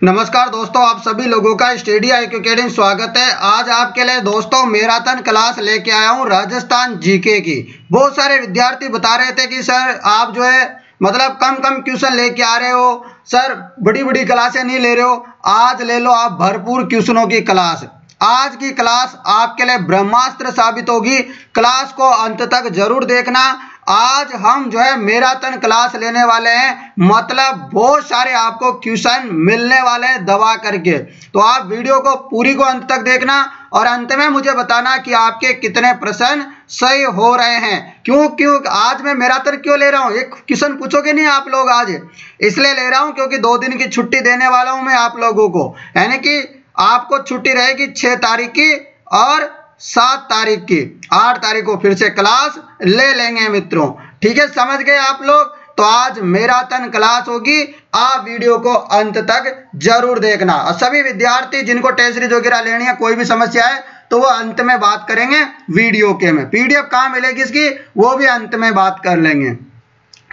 नमस्कार दोस्तों, आप सभी लोगों का स्टडी IQ अकेडमी स्वागत है। आज आपके लिए दोस्तों मैराथन क्लास लेके आया हूं राजस्थान जीके की। बहुत सारे विद्यार्थी बता रहे थे कि सर आप जो है मतलब कम कम क्वेश्चन लेके आ रहे हो, सर बड़ी बड़ी क्लासें नहीं ले रहे हो। आज ले लो आप भरपूर क्वेश्चनों की क्लास। आज की क्लास आपके लिए ब्रह्मास्त्र साबित होगी। क्लास को अंत तक जरूर देखना। आज हम जो है मैराथन क्लास लेने वाले हैं, मतलब बहुत सारे आपको क्वेश्चन मिलने वाले हैं दबा करके। तो आप वीडियो को पूरी को अंत तक देखना और अंत में मुझे बताना कि आपके कितने प्रश्न सही हो रहे हैं। क्यों आज मैं मैराथन क्यों ले रहा हूँ, एक क्वेश्चन पूछोगे नहीं आप लोग आज, इसलिए ले रहा हूँ क्योंकि 2 दिन की छुट्टी देने वाला हूँ मैं आप लोगों को। यानी कि आपको छुट्टी रहेगी 6 तारीख की और 7 तारीख की। 8 तारीख को फिर से क्लास ले लेंगे मित्रों। ठीक है, समझ गए आप लोग। तो आज मैराथन क्लास होगी, आप वीडियो को अंत तक जरूर देखना। और सभी विद्यार्थी जिनको टेस्ट सीरीज वगैरह लेनी है, कोई भी समस्या है तो वो अंत में बात करेंगे वीडियो के में। PDF कहाँ मिलेगी इसकी, वो भी अंत में बात कर लेंगे।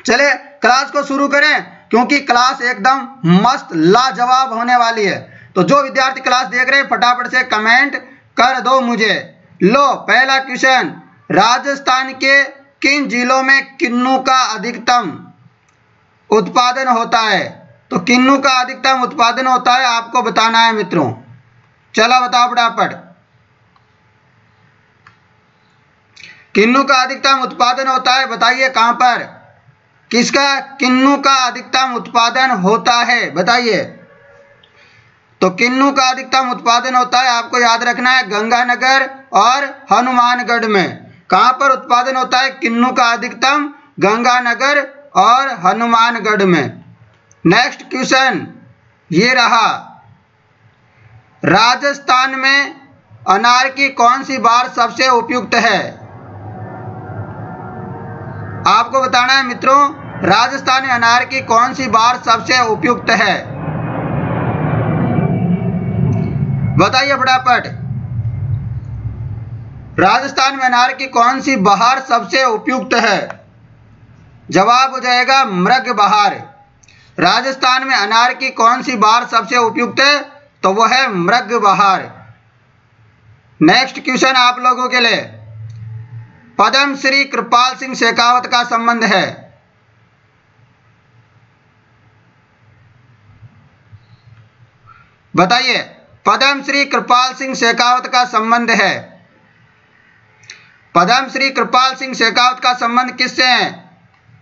चले क्लास को शुरू करें, क्योंकि क्लास एकदम मस्त लाजवाब होने वाली है। तो जो विद्यार्थी क्लास देख रहे हैं फटाफट से कमेंट कर दो मुझे। लो पहला क्वेश्चन, राजस्थान के किन जिलों में किन्नू का अधिकतम उत्पादन होता है? तो किन्नू का अधिकतम उत्पादन होता है, आपको बताना है मित्रों। चलो बताओ फटाफट। किन्नू का अधिकतम उत्पादन होता है, बताइए कहां पर, किसका किन्नू का अधिकतम उत्पादन होता है बताइए। तो किन्नू का अधिकतम उत्पादन होता है, आपको याद रखना है, गंगानगर और हनुमानगढ़ में। कहां पर उत्पादन होता है किन्नू का अधिकतम? गंगानगर और हनुमानगढ़ में। नेक्स्ट क्वेश्चन ये रहा, राजस्थान में अनार की कौन सी बार सबसे उपयुक्त है? आपको बताना है मित्रों, राजस्थान में अनार की कौन सी बार सबसे उपयुक्त है, बताइए फटाफट। राजस्थान में अनार की कौन सी बहार सबसे उपयुक्त है? जवाब हो जाएगा मृग बहार। राजस्थान में अनार की कौन सी बहार सबसे उपयुक्त है? तो वह है मृग बहार। नेक्स्ट क्वेश्चन आप लोगों के लिए, पद्म श्री कृपाल सिंह शेखावत का संबंध है? बताइए, पद्म श्री कृपाल सिंह शेखावत का संबंध है? पद्म श्री कृपाल सिंह शेखावत का संबंध किससे है?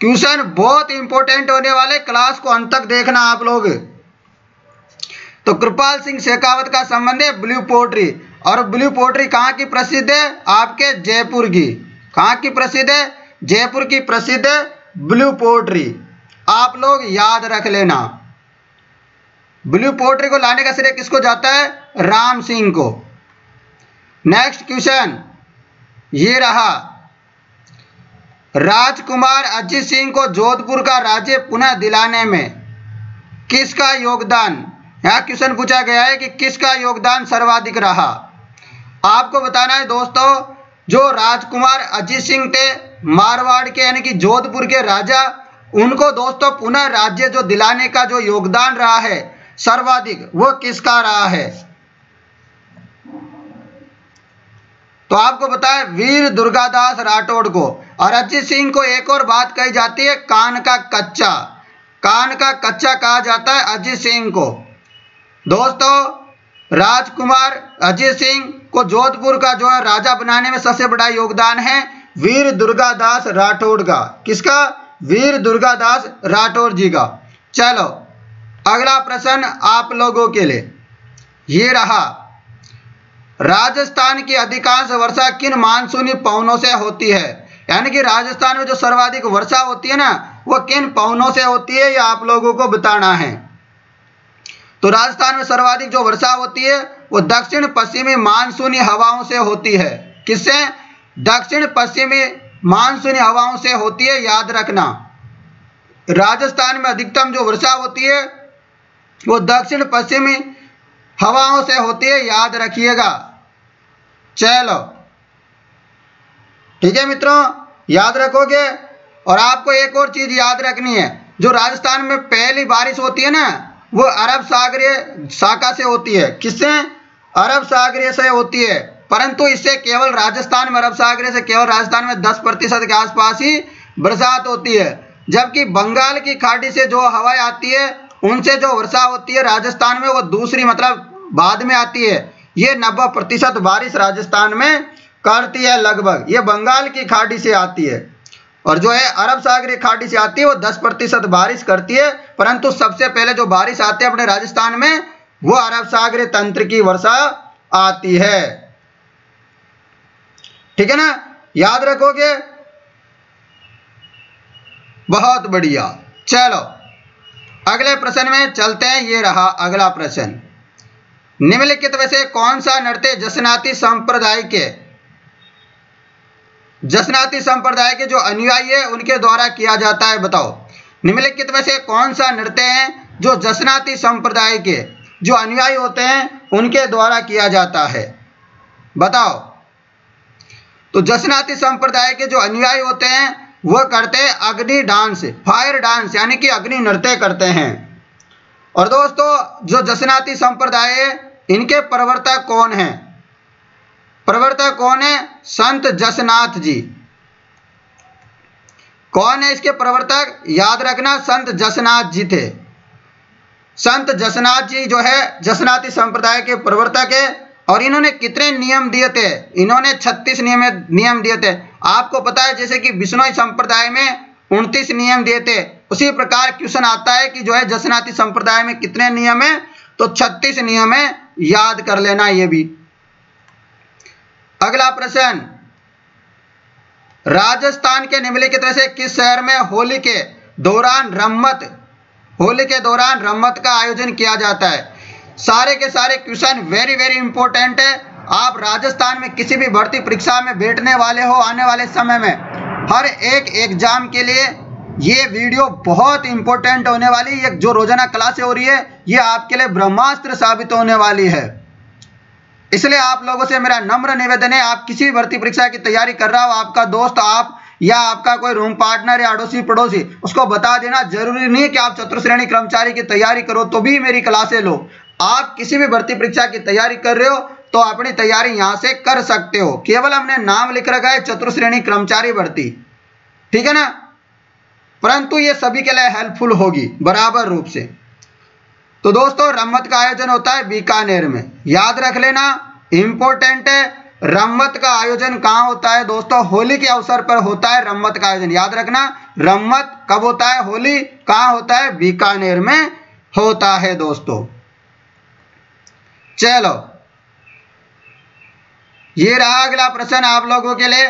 क्वेश्चन बहुत इंपॉर्टेंट होने वाले, क्लास को अंत तक देखना आप लोग। तो कृपाल सिंह शेखावत का संबंध है ब्लू पोट्री। और ब्लू पोट्री कहाँ की प्रसिद्ध है? आपके जयपुर की। कहाँ की प्रसिद्ध है? जयपुर की प्रसिद्ध ब्लू पोट्री। आप लोग याद रख लेना। ब्लू पोट्री को लाने का श्रेय किसको जाता है? राम सिंह को। नेक्स्ट क्वेश्चन ये रहा, राजकुमार अजीत सिंह को जोधपुर का राज्य पुनः दिलाने में किसका योगदान? यहां क्वेश्चन पूछा गया है कि किसका योगदान सर्वाधिक रहा। आपको बताना है दोस्तों, जो राजकुमार अजीत सिंह थे मारवाड़ के यानी कि जोधपुर के राजा, उनको दोस्तों पुनः राज्य जो दिलाने का जो योगदान रहा है सर्वाधिक, वो किसका रहा है? तो आपको बताएं वीर दुर्गादास राठौड़ को। और अजीत सिंह को एक और बात कही जाती है, कान का कच्चा। कान का कच्चा कहा जाता है अजीत सिंह को। दोस्तों राजकुमार अजीत सिंह को जोधपुर का जो है राजा बनाने में सबसे बड़ा योगदान है वीर दुर्गादास राठौड़ का। किसका? वीर दुर्गादास राठौड़ जी का। चलो अगला प्रश्न आप लोगों के लिए ये रहा, राजस्थान की अधिकांश वर्षा किन मानसूनी पवनों से होती है? यानी कि राजस्थान में जो सर्वाधिक वर्षा होती है ना, वो किन पवनों से होती है, ये आप लोगों को बताना है। तो राजस्थान में सर्वाधिक जो वर्षा होती है वो दक्षिण पश्चिमी मानसूनी हवाओं से होती है। किससे? दक्षिण पश्चिमी मानसूनी हवाओं से होती है, याद रखना। राजस्थान में अधिकतम जो वर्षा होती है वो दक्षिण पश्चिमी हवाओं से होती है, याद रखिएगा। चलो ठीक है मित्रों, याद रखोगे। और आपको एक और चीज याद रखनी है, जो राजस्थान में पहली बारिश होती है ना, वो अरब सागरीय शाखा से होती है। किससे? अरब सागरीय से होती है, परंतु इससे केवल राजस्थान में, अरब सागरीय से केवल राजस्थान में 10% के आसपास ही बरसात होती है, जबकि बंगाल की खाड़ी से जो हवाएं आती है उनसे जो वर्षा होती है राजस्थान में वो दूसरी मतलब बाद में आती है। ये 90% बारिश राजस्थान में करती है लगभग, ये बंगाल की खाड़ी से आती है, और जो है अरब सागरीय खाड़ी से आती है वो 10% बारिश करती है, परंतु सबसे पहले जो बारिश आती है अपने राजस्थान में वो अरब सागरीय तंत्र की वर्षा आती है। ठीक है ना, याद रखोगे? बहुत बढ़िया। चलो अगले प्रश्न में चलते हैं। ये रहा अगला प्रश्न। निम्नलिखित में से कौन सा नृत्य जसनाती संप्रदाय के जो अनुयायी है उनके द्वारा किया जाता है? बताओ, निम्नलिखित में से कौन सा नृत्य है जो जसनाती संप्रदाय के जो अनुयायी होते हैं उनके द्वारा किया जाता है? बताओ। तो जसनाती संप्रदाय के जो अनुयायी होते हैं वो करते हैं अग्नि डांस, फायर डांस, यानी कि अग्नि नृत्य करते हैं। और दोस्तों जो जसनाती संप्रदाय है इनके प्रवर्तक कौन है? प्रवर्तक कौन है? संत जसनाथ जी। कौन है इसके प्रवर्तक? याद रखना, संत जसनाथ जी थे। संत जसनाथ जी जो है जसनाती संप्रदाय के प्रवर्तक है, और इन्होंने कितने नियम दिए थे? इन्होंने 36 नियम दिए थे। आपको पता है जैसे कि बिश्नोई संप्रदाय में 29 नियम दिए थे, उसी प्रकार क्वेश्चन आता है कि जो है जसनाती संप्रदाय में कितने नियम है? तो 36 नियम है, याद कर लेना ये भी। अगला प्रश्न, राजस्थान के निम्नलिखित में से किस शहर में होली के दौरान रम्मत का आयोजन किया जाता है? सारे के सारे क्वेश्चन वेरी वेरी इंपॉर्टेंट है। आप राजस्थान में किसी भी भर्ती परीक्षा में बैठने वाले हो आने वाले समय में, हर एक एग्जाम के लिए ये वीडियो बहुत इंपॉर्टेंट होने वाली है। जो रोजाना क्लासें हो रही है ये आपके लिए ब्रह्मास्त्र साबित होने वाली है। इसलिए आप लोगों से मेरा नम्र निवेदन है, आप किसी भी भर्ती परीक्षा की तैयारी कर रहा हो, आपका दोस्त आप या आपका कोई रूम पार्टनर या अड़ोसी पड़ोसी, उसको बता देना। जरूरी नहीं है कि आप चतुर्श्रेणी कर्मचारी की तैयारी करो तो भी मेरी क्लासें लो। आप किसी भी भर्ती परीक्षा की तैयारी कर रहे हो तो अपनी तैयारी यहां से कर सकते हो। केवल हमने नाम लिख रखा है चतुर्श्रेणी कर्मचारी भर्ती, ठीक है ना, परंतु ये सभी के लिए हेल्पफुल होगी बराबर रूप से। तो दोस्तों रम्मत का आयोजन होता है बीकानेर में, याद रख लेना, इंपॉर्टेंट है। रम्मत का आयोजन कहां होता है दोस्तों? होली के अवसर पर होता है रम्मत का आयोजन, याद रखना। रम्मत कब होता है? होली। कहां होता है? बीकानेर में होता है दोस्तों। चलो ये रहा अगला प्रश्न आप लोगों के लिए।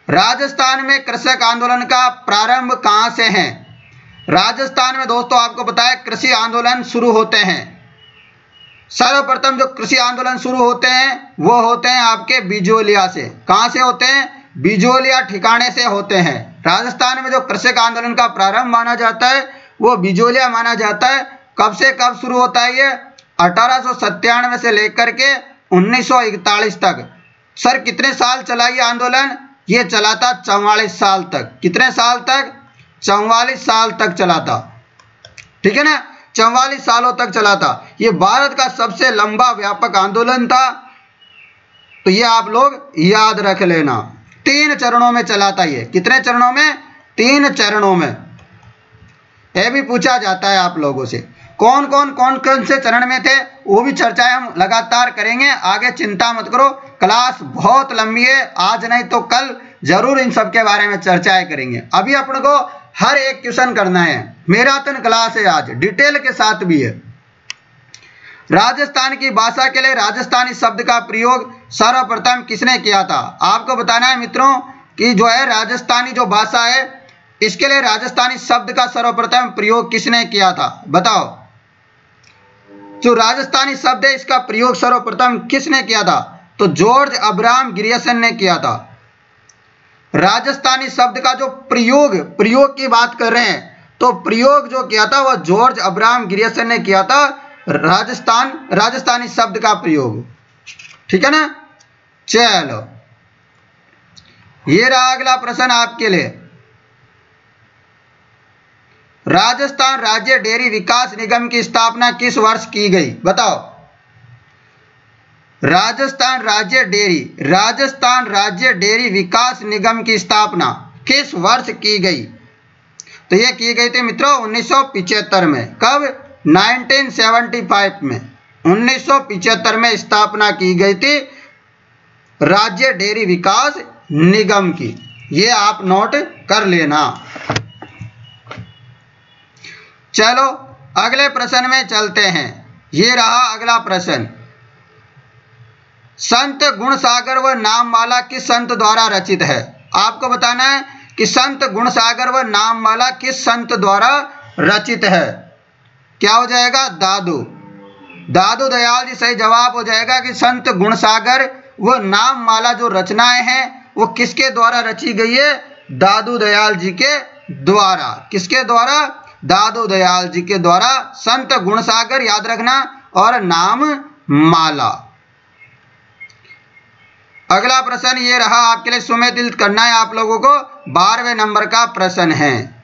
राजस्थान में कृषक आंदोलन का प्रारंभ कहां से है? राजस्थान में दोस्तों आपको पता है कृषि आंदोलन शुरू होते हैं। सर्वप्रथम जो कृषि आंदोलन शुरू होते हैं वो होते हैं आपके बिजोलिया से। कहां से होते हैं? बिजोलिया ठिकाने से होते हैं। राजस्थान में जो कृषक आंदोलन का प्रारंभ माना जाता है वो बिजोलिया माना जाता है। कब से कब शुरू होता है ये? 1897 से लेकर के 1941 तक। सर कितने साल चला ये आंदोलन? ये चला था 44 साल तक। कितने साल तक? 44 साल तक चला था, ठीक है ना, 44 सालों तक चला था। ये भारत का सबसे लंबा व्यापक आंदोलन था, तो ये आप लोग याद रख लेना। 3 चरणों में चला था ये। कितने चरणों में? 3 चरणों में। यह भी पूछा जाता है आप लोगों से कौन कौन से चरण में थे, वो भी चर्चाएं हम लगातार करेंगे। आगे चिंता मत करो, क्लास बहुत लंबी है, आज नहीं तो कल जरूर इन सब के बारे में चर्चाएं करेंगे। अभी अपन को हर एक क्वेश्चन करना है, मैराथन क्लास है आज, डिटेल के साथ भी है। राजस्थान की भाषा के लिए राजस्थानी शब्द का प्रयोग सर्वप्रथम किसने किया था? आपको बताना है मित्रों कि जो है राजस्थानी जो भाषा है इसके लिए राजस्थानी शब्द का सर्वप्रथम प्रयोग किसने किया था? बताओ। जो राजस्थानी शब्द है इसका प्रयोग सर्वप्रथम किसने किया था? तो जॉर्ज अब्राहम ग्रियर्सन ने किया था। राजस्थानी शब्द का जो प्रयोग की बात कर रहे हैं तो प्रयोग जो किया था वह जॉर्ज अब्राहम ग्रियर्सन ने किया था। राजस्थानी शब्द का प्रयोग, ठीक है ना। चलो ये रहा अगला प्रश्न आपके लिए। राजस्थान राज्य डेयरी विकास निगम की स्थापना किस वर्ष की गई? बताओ। राजस्थान राज्य डेयरी विकास निगम की स्थापना किस वर्ष की गई? तो ये की गई थी मित्रों 1975 में। कब? 1975 में। 1975 में स्थापना की गई थी राज्य डेयरी विकास निगम की। ये आप नोट कर लेना। चलो अगले प्रश्न में चलते हैं। ये रहा अगला प्रश्न। संत गुणसागर व नाममाला किस संत द्वारा रचित है? आपको बताना है कि संत गुणसागर व नाममाला किस संत द्वारा रचित है। क्या हो जाएगा? दादू दयाल जी सही जवाब हो जाएगा कि संत गुणसागर व नाममाला जो रचनाएं हैं वो किसके द्वारा रची गई है? दादू दयाल जी के द्वारा। किसके द्वारा? दादू दयाल जी के द्वारा। संत गुणसागर याद रखना और नाममाला। अगला प्रश्न ये रहा आपके लिए, सुमेलित करना है आप लोगों को। 12वें नंबर का प्रश्न है।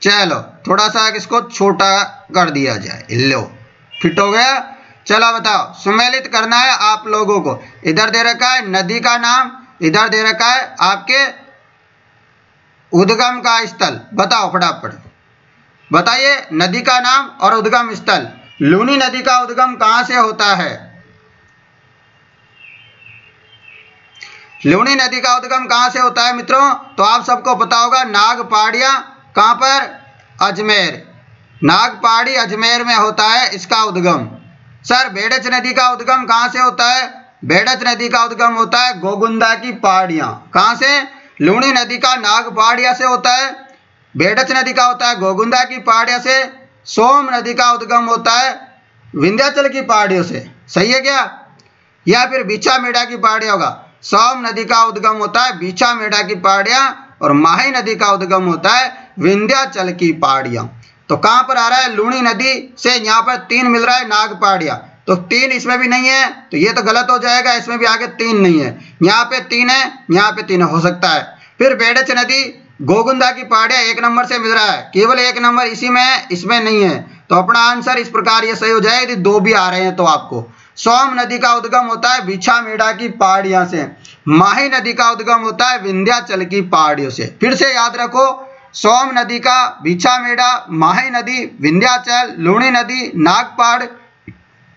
चलो थोड़ा सा इसको छोटा कर दिया जाए। लो फिट हो गया। चलो बताओ, सुमेलित करना है आप लोगों को। इधर दे रखा है नदी का नाम, इधर दे रखा है आपके उद्गम का स्थल। बताओ फटाफट बताइए नदी का नाम और उद्गम स्थल। लूनी नदी का उद्गम कहां से होता है? लूनी नदी का उद्गम कहां से होता है मित्रों? तो आप सबको पता होगा नागपाड़िया। कहां पर? अजमेर। नागपाड़ी अजमेर में होता है इसका उद्गम। सर बेड़च नदी का उद्गम कहां से होता है? बेड़च नदी का उद्गम होता है गोगुंदा की पहाड़ियां। कहां से? लूनी नदी का नागपाड़िया से होता है। बेड़च नदी का होता है गोगुंदा की पहाड़िया से। सोम नदी का उद्गम होता है विंध्याचल की पहाड़ियों से। सही है क्या? या फिर बीछा मेढ़ा की पहाड़ियां होगा। सोम नदी का उद्गम होता है बीछा मेढ़ा की पहाड़ियां और माही नदी का उद्गम होता है विंध्याचल की पहाड़ियां। तो कहां पर आ रहा है? लूनी नदी से यहाँ पर 3 मिल रहा है नागपाड़िया। तो 3 इसमें भी नहीं है तो ये तो गलत हो जाएगा। इसमें भी आगे 3 नहीं है। यहाँ पे 3 है, यहाँ पे 3 हो सकता है। फिर बेड़च नदी गोगुंदा की पहाड़ियां 1 नंबर से मिल रहा है। केवल 1 नंबर इसी में है, इसमें नहीं है। तो अपना आंसर इस प्रकार ये सही हो जाएगा यदि 2 भी आ रहे हैं तो आपको। सोम नदी का उद्गम होता है बीछा मेढ़ा की पहाड़ियां से। माही नदी का उद्गम होता है विंध्याचल की पहाड़ियों से। फिर से याद रखो, सोम नदी का बीछा मेढ़ा, माही नदी विंध्याचल, लूनी नदी नागपाड़,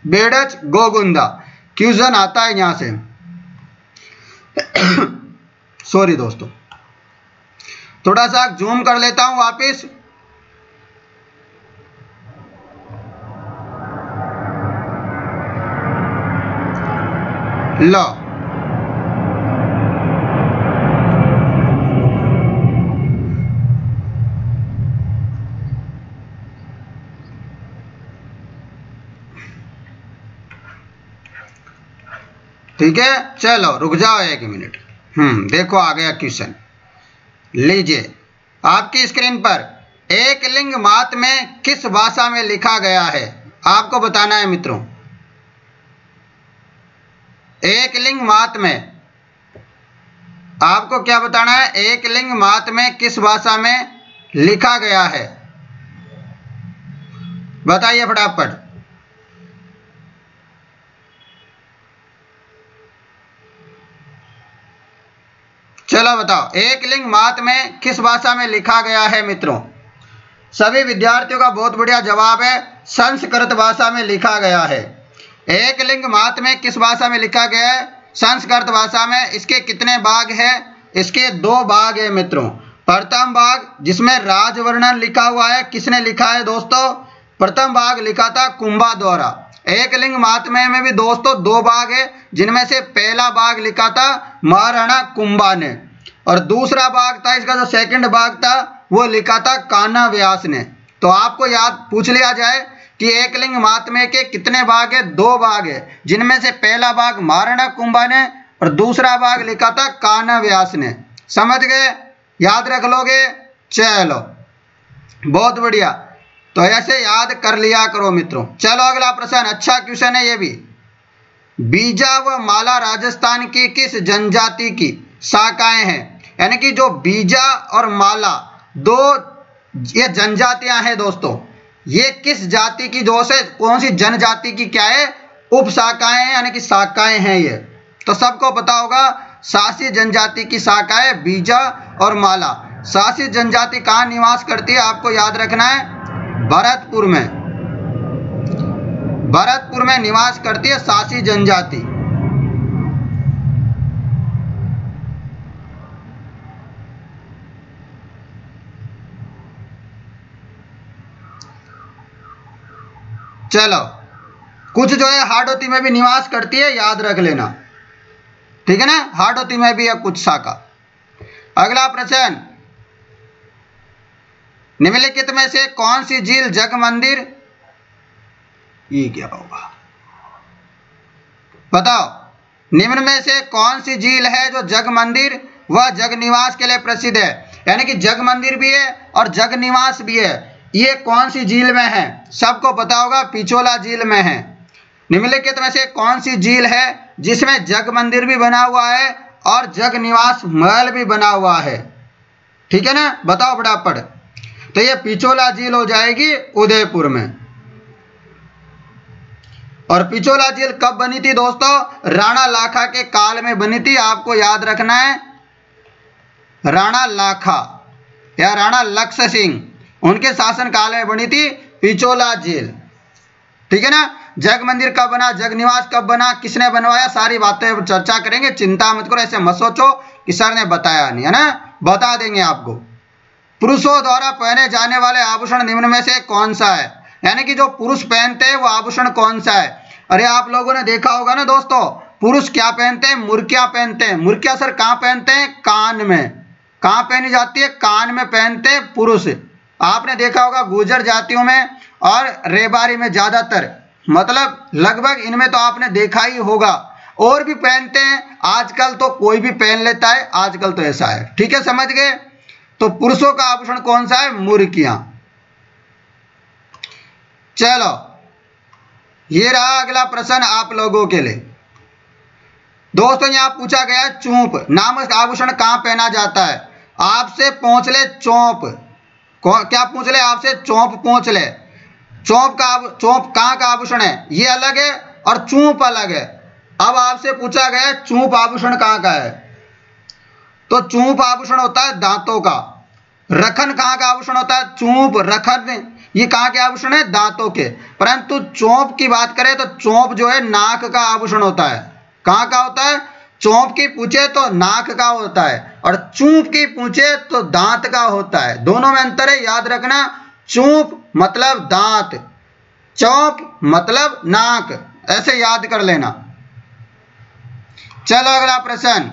बेड़च गोगुंदा। क्वेश्चन आता है यहां से। सॉरी दोस्तों, थोड़ा सा जूम कर लेता हूं वापिस। लो ठीक है। चलो रुक जाओ 1 मिनट। देखो आ गया क्वेश्चन। लीजिए आपकी स्क्रीन पर एक लिंग मात में किस भाषा में लिखा गया है? आपको बताना है मित्रों। एक लिंग मात में आपको क्या बताना है? एक लिंग मात में किस भाषा में लिखा गया है? बताइए फटाफट। चलो बताओ, एक लिंग मात में किस भाषा में लिखा गया है मित्रों? सभी विद्यार्थियों का बहुत बढ़िया जवाब है, संस्कृत भाषा में लिखा गया है। एक लिंग मात में किस भाषा में लिखा गया है? संस्कृत भाषा में। इसके कितने भाग हैं? इसके 2 भाग हैं मित्रों। प्रथम भाग जिसमें राजवर्णन लिखा हुआ है, किसने लिखा है दोस्तों? प्रथम भाग लिखा था कुंभा द्वारा। एक लिंग महात्म्य में भी दोस्तों 2 भाग है, जिनमें से पहला भाग लिखा था महाराणा कुंभा ने और दूसरा भाग था, इसका जो सेकंड भाग था वो लिखा था कान्हा व्यास ने। तो आपको याद पूछ लिया जाए कि एक लिंग महात्म्य के कितने भाग है? 2 भाग है, जिनमें से पहला भाग महाराणा कुंभा ने और दूसरा भाग लिखा था कान्हा व्यास ने। समझ गए? याद रख लोगे? चलो बहुत बढ़िया, तो ऐसे याद कर लिया करो मित्रों। चलो अगला प्रश्न, अच्छा क्वेश्चन है ये भी। बीजा व माला राजस्थान की किस जनजाति की शाखाएं हैं? यानी कि जो बीजा और माला दो ये जनजातियां हैं दोस्तों, ये किस जाति की जो से कौन सी जनजाति की क्या है, उपशाखाएं हैं यानी कि शाखाएं हैं ये। तो सबको पता होगा शासी जनजाति की शाखाएं बीजा और माला। शासी जनजाति कहाँ निवास करती है आपको याद रखना है, भरतपुर में। भरतपुर में निवास करती है शासी जनजाति। चलो, कुछ जो है हाड़ौती में भी निवास करती है, याद रख लेना, ठीक है ना। हाड़ौती में भी है कुछ शाखा। अगला प्रश्न, निम्नलिखित में से कौन सी झील जग मंदिर, ये क्या होगा बताओ, निम्न में से कौन सी झील है जो जग मंदिर व जग निवास के लिए प्रसिद्ध है। यानी कि जग मंदिर भी है और जग निवास भी है, ये कौन सी झील में है, सबको पता होगा पिछोला झील में है। निम्नलिखित में से कौन सी झील है जिसमें जग मंदिर भी बना हुआ है और जग निवास महल भी बना हुआ है, ठीक है ना, बताओ फटाफट। तो ये पिछोला झील हो जाएगी उदयपुर में। और पिछोला झील कब बनी थी दोस्तों, राणा लाखा के काल में बनी थी, आपको याद रखना है। राणा लाखा या राणा लक्ष्य सिंह, उनके शासन काल में बनी थी पिछोला झील, ठीक है ना। जग मंदिर कब बना, जग निवास कब बना, किसने बनवाया, सारी बातें चर्चा करेंगे, चिंता मत करो, ऐसे मत सोचो कि सर ने बताया नहीं, है ना, बता देंगे आपको। पुरुषों द्वारा पहने जाने वाले आभूषण निम्न में से कौन सा है, यानी कि जो पुरुष पहनते हैं वो आभूषण कौन सा है। अरे आप लोगों ने देखा होगा ना दोस्तों, पुरुष क्या पहनते हैं, मुर्कियां पहनते हैं। मुर्कियां सर कहाँ पहनते हैं, कान में। कहाँ पहनी जाती है, कान में पहनते हैं पुरुष। आपने देखा होगा गुर्जर जातियों में और रेबारी में ज्यादातर, मतलब लगभग इनमें तो आपने देखा ही होगा, और भी पहनते हैं। आजकल तो कोई भी पहन लेता है, आजकल तो ऐसा है, ठीक है, समझ गए। तो पुरुषों का आभूषण कौन सा है, मुर्कियां। चलो, ये रहा अगला प्रश्न आप लोगों के लिए दोस्तों। यहां पूछा गया चूंप नामक आभूषण कहां पहना जाता है। आपसे पूछ ले चौंप, क्या पूछ ले आपसे, चौंप पूछ ले। चौंप कहाँ का आभूषण है, ये अलग है और चूंप अलग है। अब आपसे पूछा गया चूंप आभूषण कहाँ का है, तो चूंप आभूषण होता है दांतों का। रखन कहाँ का आभूषण होता है, चूंप रखन ये कहाँ के आभूषण है, दांतों के। परंतु चौंप की बात करें तो चौंप जो है नाक का आभूषण होता है। कहाँ का होता है, चौंप की पूछे तो नाक का होता है और चूंप की पूछे तो दांत का होता है। दोनों में अंतर है, याद रखना। चूंप मतलब दांत, चौंप मतलब नाक, ऐसे याद कर लेना। चलो अगला प्रश्न,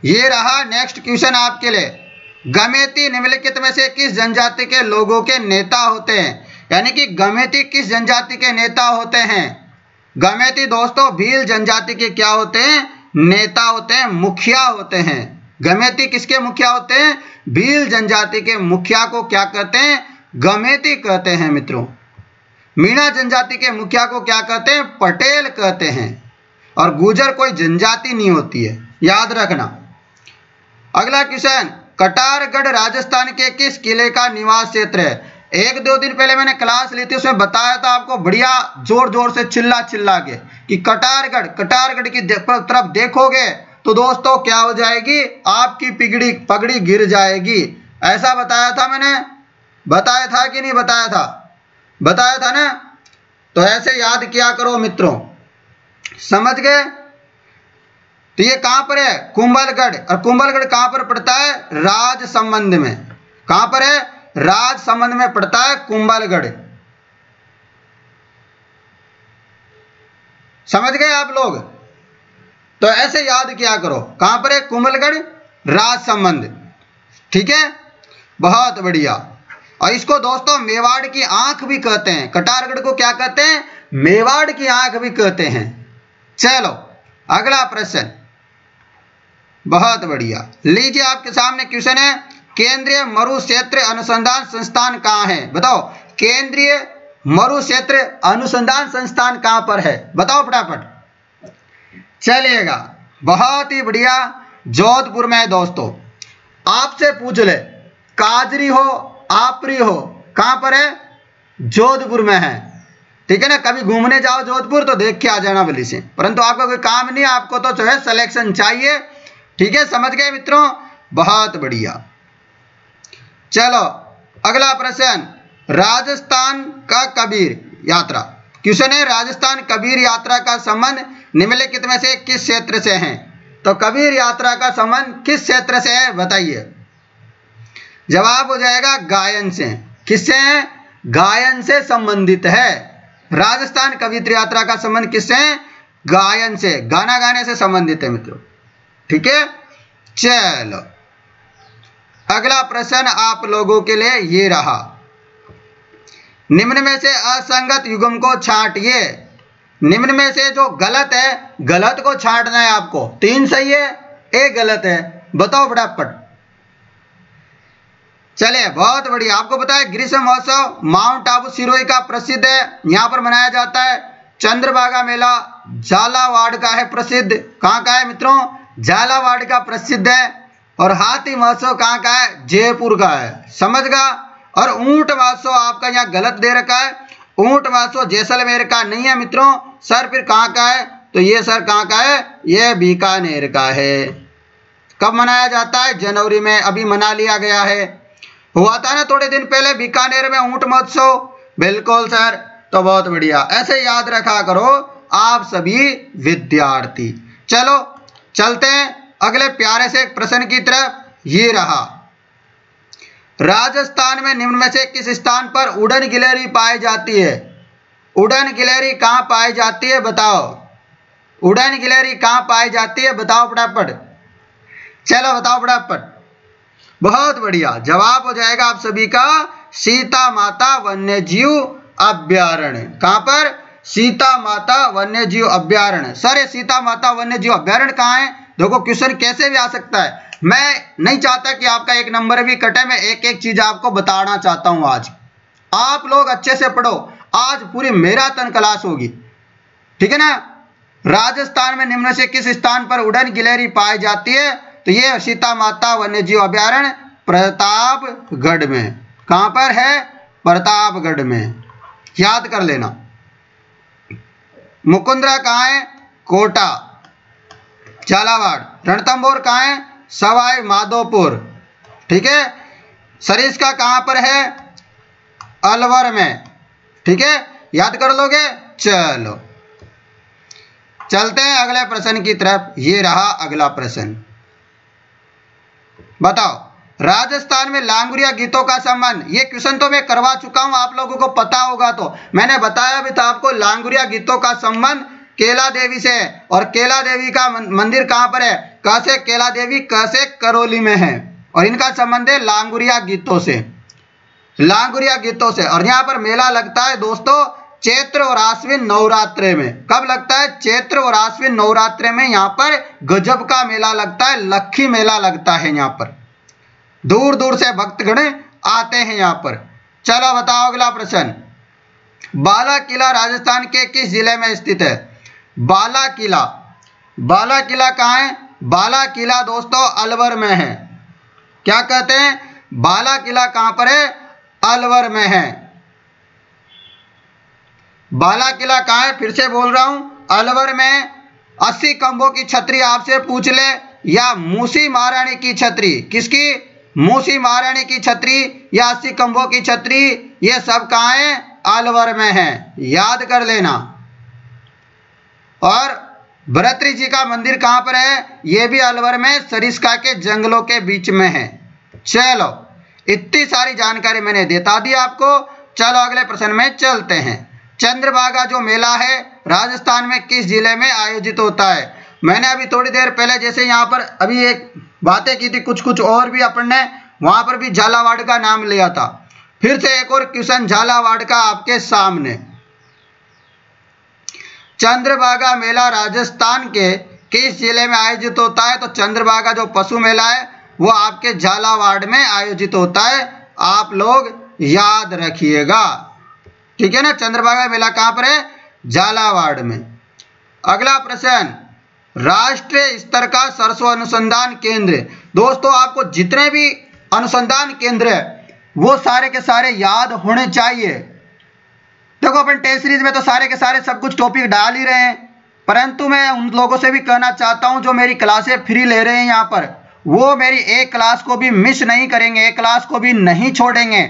ये रहा नेक्स्ट क्वेश्चन आपके लिए। गमेती निम्नलिखित में से किस जनजाति के लोगों के नेता होते हैं। यानी कि गमेती किस जनजाति के नेता होते हैं। गमेती दोस्तों भील जनजाति के क्या होते हैं, नेता होते हैं, मुखिया होते हैं। गमेती किसके मुखिया होते हैं, भील जनजाति के मुखिया को क्या कहते हैं, गमेती कहते हैं मित्रों। मीणा जनजाति के मुखिया को क्या कहते हैं, पटेल कहते हैं। और गुर्जर कोई जनजाति नहीं होती है, याद रखना। अगला क्वेश्चन, कटारगढ़ राजस्थान के किस किले का निवास क्षेत्र है। एक दो दिन पहले मैंने क्लास ली थी, उसमें बताया था आपको बढ़िया जोर जोर से चिल्ला चिल्ला के कि कटारगढ़ की तरफ देखोगे तो दोस्तों क्या हो जाएगी, आपकी पगड़ी गिर जाएगी। ऐसा बताया था मैंने, बताया था कि नहीं बताया था, बताया था ना। तो ऐसे याद किया करो मित्रों, समझ गए। तो ये कहां पर है, कुंभलगढ़। और कुंभलगढ़ कहां पर पड़ता है, राजसमंद में। कहां पर है, राजसमंद में पड़ता है कुंभलगढ़। समझ गए आप लोग। तो ऐसे याद किया करो, कहां पर है, कुंभलगढ़, राजसमंद, ठीक है, बहुत बढ़िया। और इसको दोस्तों मेवाड़ की आंख भी कहते हैं। कटारगढ़ को क्या कहते हैं, मेवाड़ की आंख भी कहते हैं। चलो अगला प्रश्न, बहुत बढ़िया। लीजिए आपके सामने क्वेश्चन है, केंद्रीय मरुक्षेत्र अनुसंधान संस्थान कहाँ है। बताओ केंद्रीय मरुक्षेत्र अनुसंधान संस्थान कहाँ पर है, बताओ फटाफट। चलिएगा, बहुत ही बढ़िया। जोधपुर में है दोस्तों। आपसे पूछ ले, काजरी हो आपरी हो, कहां पर है? जोधपुर में है। ठीक है ना, कभी घूमने जाओ जोधपुर तो देख के आ जाना बल्ली से, परंतु आपका कोई काम नहीं, आपको तो जो है सिलेक्शन चाहिए। ठीक है, समझ गए मित्रों? बहुत बढ़िया। चलो अगला प्रश्न, राजस्थान का कबीर यात्रा। क्वेश्चन है, राजस्थान कबीर यात्रा का संबंध निम्नलिखित में से किस क्षेत्र से है? तो कबीर यात्रा का संबंध किस क्षेत्र से है बताइए? जवाब हो जाएगा गायन से। किससे है? गायन से संबंधित है। राजस्थान कबीर यात्रा का संबंध किससे है? गायन से, गाना गाने से संबंधित है मित्रों। ठीक है, चलो अगला प्रश्न आप लोगों के लिए ये रहा, निम्न में से असंगत युग्म को छांटिए। निम्न में से जो गलत है, गलत को छांटना है आपको। 3 सही है, 1 गलत है, बताओ फटाफट। चलिए बहुत बढ़िया। आपको पता है ग्रीष्म महोत्सव माउंट आबू सिरोही का प्रसिद्ध है, यहाँ पर मनाया जाता है। चंद्रभागा मेला झालावाड़ का है प्रसिद्ध। कहाँ का है मित्रों? झालावाड़ का प्रसिद्ध है। और हाथी महोत्सव कहाँ का है? जयपुर का है। समझ गया? और ऊंट महोत्सव आपका यहाँ गलत दे रखा है, ऊंट महोत्सव जैसलमेर का नहीं है मित्रों। सर फिर कहाँ का है? तो ये सर कहाँ का है? ये बीकानेर का है। कब मनाया जाता है? जनवरी में, अभी मना लिया गया है। हुआ था ना थोड़े दिन पहले बीकानेर में ऊंट महोत्सव। बिल्कुल सर, तो बहुत बढ़िया, ऐसे याद रखा करो आप सभी विद्यार्थी। चलो चलते हैं अगले प्यारे से एक प्रश्न की तरफ। ये रहा, राजस्थान में निम्न में से किस स्थान पर उड़न गिलहरी पाई जाती है? उड़न गिलहरी कहाँ पाई जाती है बताओ? उड़न गिलहरी कहाँ पाई जाती है बताओ फटाफट। चलो बताओ फटाफट। बहुत बढ़िया, जवाब हो जाएगा आप सभी का सीता माता वन्यजीव अभ्यारण्य। कहां पर? सीता माता वन्यजीव अभ्यारण्य। सर ये सीता माता वन्यजीव अभ्यारण्य कहाँ है? देखो क्वेश्चन कैसे भी आ सकता है। मैं नहीं चाहता कि आपका 1 नंबर भी कटे, मैं एक एक चीज आपको बताना चाहता हूं। आज आप लोग अच्छे से पढ़ो, आज पूरी मैराथन क्लास होगी। ठीक है ना? राजस्थान में निम्न से किस स्थान पर उड़न गिलहरी पाई जाती है? तो ये सीता माता वन्यजीव अभ्यारण्य प्रतापगढ़ में। कहां पर है? प्रतापगढ़ में, याद कर लेना। मुकुंदरा कहां है? कोटा झालावाड़। रणथंभौर कहां है? सवाई माधोपुर। ठीक है, सरिस्का कहां पर है? अलवर में। ठीक है, याद कर लोगे। चलो चलते हैं अगले प्रश्न की तरफ। ये रहा अगला प्रश्न, बताओ राजस्थान में लांगुरिया गीतों का संबंध। ये क्वेश्चन तो मैं करवा चुका हूं, आप लोगों को पता होगा। तो मैंने बताया भी था आपको, लांगुरिया गीतों का संबंध केला देवी से है। और केला देवी का मंदिर कहां पर है? कैसे केला देवी कैसे करौली में है, और इनका संबंध है लांगुरिया गीतों से। लांगुरिया गीतों से। और यहाँ पर मेला लगता है दोस्तों चैत्र और आश्विन नवरात्रे में। कब लगता है? चैत्र और आश्विन नवरात्रे में यहाँ पर गजब का मेला लगता है, लक्खी मेला लगता है। यहाँ पर दूर दूर से भक्तगण आते हैं यहाँ पर। चलो बताओ अगला प्रश्न, बाला किला राजस्थान के किस जिले में स्थित है? बाला किला, बाला किला कहाँ है? बाला किला दोस्तों अलवर में है। क्या कहते हैं? बाला किला कहाँ पर है? अलवर में है। बाला किला कहाँ है? फिर से बोल रहा हूं, अलवर में। 80 खंभों की छतरी आपसे पूछ ले, या मूसी महारानी की छतरी। किसकी? मूसी महारानी की छतरी या 80 खंभों की छतरी, ये सब कहाँ है? अलवर में है, याद कर लेना। और भरतरी जी का मंदिर कहाँ पर है? ये भी अलवर में, सरिस्का के जंगलों के बीच में है। चलो इतनी सारी जानकारी मैंने देता दी आपको। चलो अगले प्रश्न में चलते हैं। चंद्रभागा जो मेला है राजस्थान में किस जिले में आयोजित होता है? मैंने अभी थोड़ी देर पहले जैसे यहाँ पर अभी एक बातें की थी, कुछ और भी अपन ने वहां पर भी झालावाड़ का नाम लिया था। फिर से एक और क्वेश्चन झालावाड़ का आपके सामने। चंद्रभागा मेला राजस्थान के किस जिले में आयोजित होता है? तो चंद्रभागा जो पशु मेला है वो आपके झालावाड़ में आयोजित होता है। आप लोग याद रखिएगा, ठीक है ना? चंद्रभागा मेला कहां पर है? झालावाड़ में। अगला प्रश्न, राष्ट्रीय स्तर का सरसों अनुसंधान केंद्र। दोस्तों आपको जितने भी अनुसंधान केंद्र है वो सारे के सारे याद होने चाहिए। देखो अपन टेस्ट सीरीज में तो सारे के सारे सब कुछ टॉपिक डाल ही रहे हैं, परंतु मैं उन लोगों से भी कहना चाहता हूं जो मेरी क्लासें फ्री ले रहे हैं यहाँ पर, वो मेरी एक क्लास को भी मिस नहीं करेंगे, एक क्लास को भी नहीं छोड़ेंगे।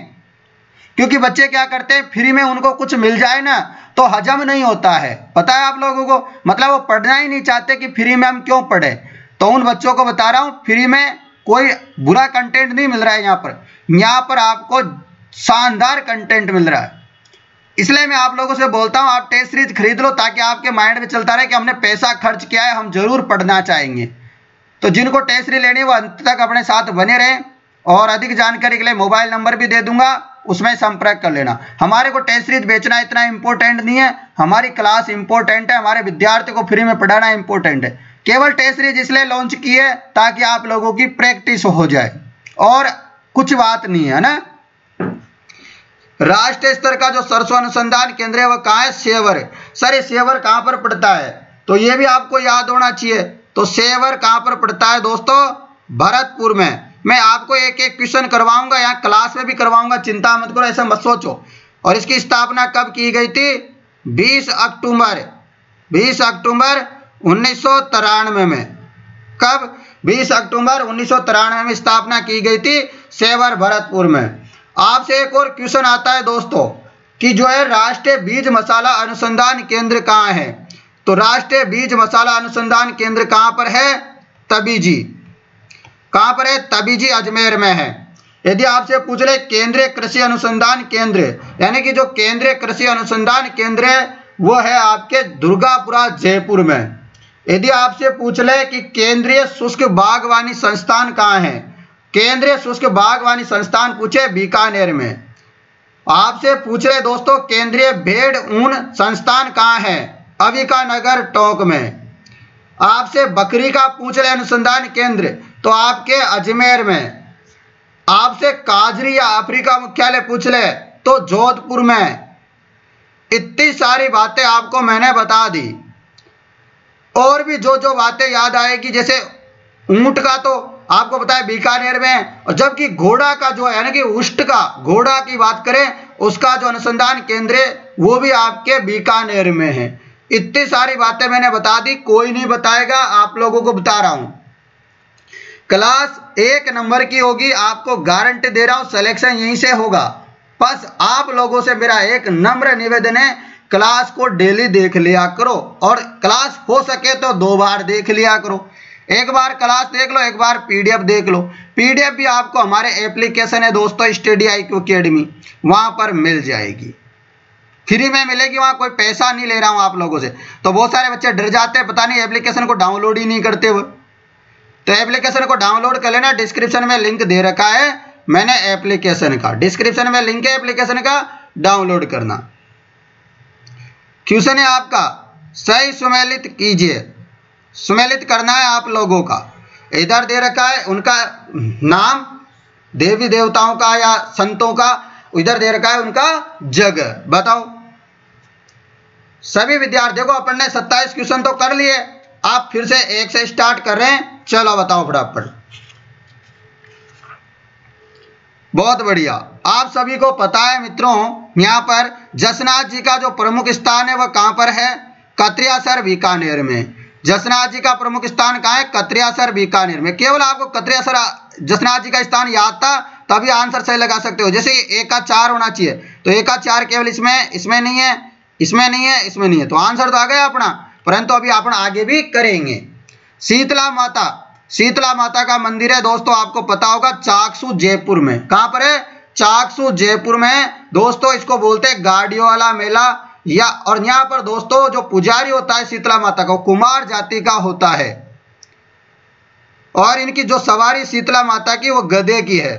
क्योंकि बच्चे क्या करते हैं, फ्री में उनको कुछ मिल जाए ना तो हजम नहीं होता है, पता है आप लोगों को, मतलब वो पढ़ना ही नहीं चाहते कि फ्री में हम क्यों पढ़े। तो उन बच्चों को बता रहा हूँ फ्री में कोई बुरा कंटेंट नहीं मिल रहा है, यहाँ पर आपको शानदार कंटेंट मिल रहा है। इसलिए मैं आप लोगों से बोलता हूँ आप टेस्ट सीरीज खरीद लो ताकि आपके माइंड में चलता रहे कि हमने पैसा खर्च किया है, हम जरूर पढ़ना चाहेंगे। तो जिनको टेस्ट सीरीज लेनी है वो अंत तक अपने साथ बने रहें, और अधिक जानकारी के लिए मोबाइल नंबर भी दे दूंगा, उसमें संपर्क कर लेना। हमारे को टेस्ट सीरीज बेचना इतना इंपॉर्टेंट नहीं है, हमारी क्लास इंपॉर्टेंट है, हमारे विद्यार्थियों को फ्री में पढ़ाना इंपॉर्टेंट है। केवल टेस्ट सीरीज इसलिए लॉन्च की है ताकि आप लोगों की प्रैक्टिस हो जाए, और कुछ बात नहीं है ना। राष्ट्रीय स्तर का जो सरसों अनुसंधान केंद्र है वो कहाँ है, सेवर। सर ये सेवर कहाँ पर पड़ता है, तो ये भी आपको याद होना चाहिए। तो सेवर कहाँ पर पड़ता है दोस्तों, भरतपुर में। मैं आपको एक एक क्वेश्चन करवाऊंगा, यहाँ क्लास में भी करवाऊंगा, चिंता मत करो, ऐसा मत सोचो। और इसकी स्थापना कब की गई थी, 20 अक्टूबर 1993 में। कब, 20 अक्टूबर 1993 में स्थापना की गई थी सेवर भरतपुर में। आपसे एक और क्वेश्चन आता है दोस्तों कि जो है राष्ट्रीय बीज मसाला अनुसंधान केंद्र कहाँ है। तो राष्ट्रीय बीज मसाला अनुसंधान केंद्र कहाँ पर है, तबीजी। कहाँ पर है, तबीजी अजमेर में है। यदि आपसे पूछ ले केंद्रीय कृषि अनुसंधान केंद्र, यानी कि जो केंद्रीय कृषि अनुसंधान केंद्र है वो है आपके दुर्गापुरा जयपुर में। यदि आपसे पूछ ले कि केंद्रीय शुष्क बागवानी संस्थान कहाँ है, केंद्रीय शुष्क बागवानी संस्थान पूछे बीकानेर में। आपसे पूछ रहे दोस्तों केंद्रीय भेड़ ऊन संस्थान कहाँ है, अविका नगर टोंक में। आपसे बकरी का पूछ रहे अनुसंधान केंद्र तो आपके अजमेर में। आपसे काजरी या अफ्रीका मुख्यालय पूछ ले तो जोधपुर में। इतनी सारी बातें आपको मैंने बता दी, और भी जो जो बातें याद आएगी, जैसे ऊंट का तो आपको पता है बीकानेर में, और जबकि घोड़ा का जो है ना कि उष्ट का घोड़ा की बात करें उसका जो अनुसंधान केंद्र है वो भी आपके बीकानेर में है। इतनी सारी बातें मैंने बता दी, कोई नहीं बताएगा, आप लोगों को बता रहा हूं। क्लास 1 नंबर की होगी, आपको गारंटी दे रहा हूं, सिलेक्शन यहीं से होगा। बस आप लोगों से मेरा एक नम्र निवेदन है, क्लास को डेली देख लिया करो, और क्लास हो सके तो 2 बार देख लिया करो। एक बार क्लास देख लो, एक बार पीडीएफ देख लो। पीडीएफ भी आपको हमारे एप्लीकेशन है दोस्तों स्टडी IQ अकेडमी, वहां पर मिल जाएगी, फ्री में मिलेगी, वहां कोई पैसा नहीं ले रहा हूं आप लोगों से। तो बहुत सारे बच्चे डर जाते हैं, पता नहीं एप्लीकेशन को डाउनलोड ही नहीं करते वो। तो एप्लीकेशन को डाउनलोड कर लेना, डिस्क्रिप्शन में लिंक दे रखा है मैंने एप्लीकेशन का, डिस्क्रिप्शन में लिंक है एप्लीकेशन का, डाउनलोड करना। क्वेश्चन है आपका, सही सुमेलित कीजिए। सुमेलित करना है आप लोगों का। इधर दे रखा है उनका नाम, देवी देवताओं का या संतों का, इधर दे रखा है उनका जगह। बताओ सभी विद्यार्थियों को, अपन ने 27 क्वेश्चन तो कर लिए, आप फिर से 1 से स्टार्ट कर रहे हैं। चलो बताओ फटाफट। बहुत बढ़िया। आप सभी को पता है मित्रों, यहाँ पर जसनाथ जी का जो प्रमुख स्थान है वह कहाँ पर है, कत्रियासर बीकानेर में। जसनाथ जी का प्रमुख स्थान कहाँ है, कत्रियासर बीकानेर में। केवल आपको कत्रियासर जसनाथ जी का स्थान याद था तभी आंसर सही लगा सकते हो। जैसे 1 का 4 होना चाहिए, तो 1 का 4 केवल इसमें नहीं है, इसमें नहीं है, इसमें नहीं है, तो आंसर तो आ गया अपना। परंतु अभी अपन आगे भी करेंगे। शीतला माता का मंदिर है दोस्तों, आपको पता होगा चाकसू जयपुर में। कहां पर है, चाकसू जयपुर में दोस्तों। इसको बोलते हैं गाड़ियों वाला मेला, या और यहाँ पर दोस्तों जो पुजारी होता है शीतला माता का, कुमार जाति का होता है, और इनकी जो सवारी शीतला माता की वो गधे की है।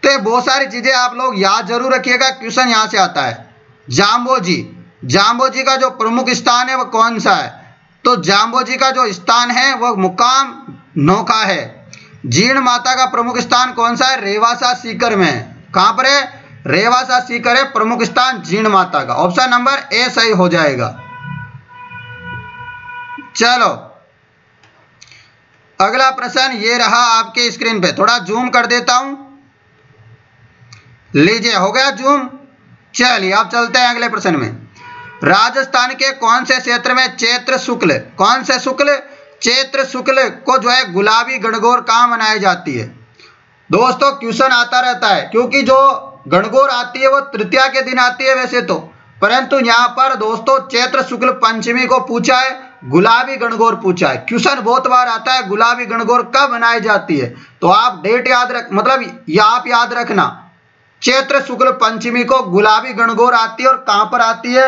तो बहुत सारी चीजें आप लोग याद जरूर रखिएगा, क्वेश्चन यहां से आता है। जाम्बोजी का जो प्रमुख स्थान है वह कौन सा है, तो जाम्बोजी का जो स्थान है वह मुकाम नौका है। जीर्ण माता का प्रमुख स्थान कौन सा है, रेवासा सीकर में। कहां पर है, रेवासा सीकर है प्रमुख स्थान जीर्ण माता का। ऑप्शन नंबर ए सही हो जाएगा। चलो अगला प्रश्न ये रहा आपके स्क्रीन पे, थोड़ा जूम कर देता हूं, लीजिए हो गया जूम। चलिए अब चलते हैं अगले प्रश्न में। राजस्थान के कौन से क्षेत्र में चैत्र शुक्ल, कौन से शुक्ल, चैत्र शुक्ल को जो है गुलाबी गणगौर कहाँ मनाई जाती है? दोस्तों क्वेश्चन आता रहता है, क्योंकि जो गणगौर आती है वो तृतीया के दिन आती है वैसे तो, परंतु यहाँ पर दोस्तों चैत्र शुक्ल पंचमी को पूछा है, गुलाबी गणगौर पूछा है। क्वेश्चन बहुत बार आता है गुलाबी गणगौर कब मनाई जाती है, तो आप डेट याद रख, मतलब आप याद रखना चैत्र शुक्ल पंचमी को गुलाबी गणगौर आती है। और कहां पर आती है,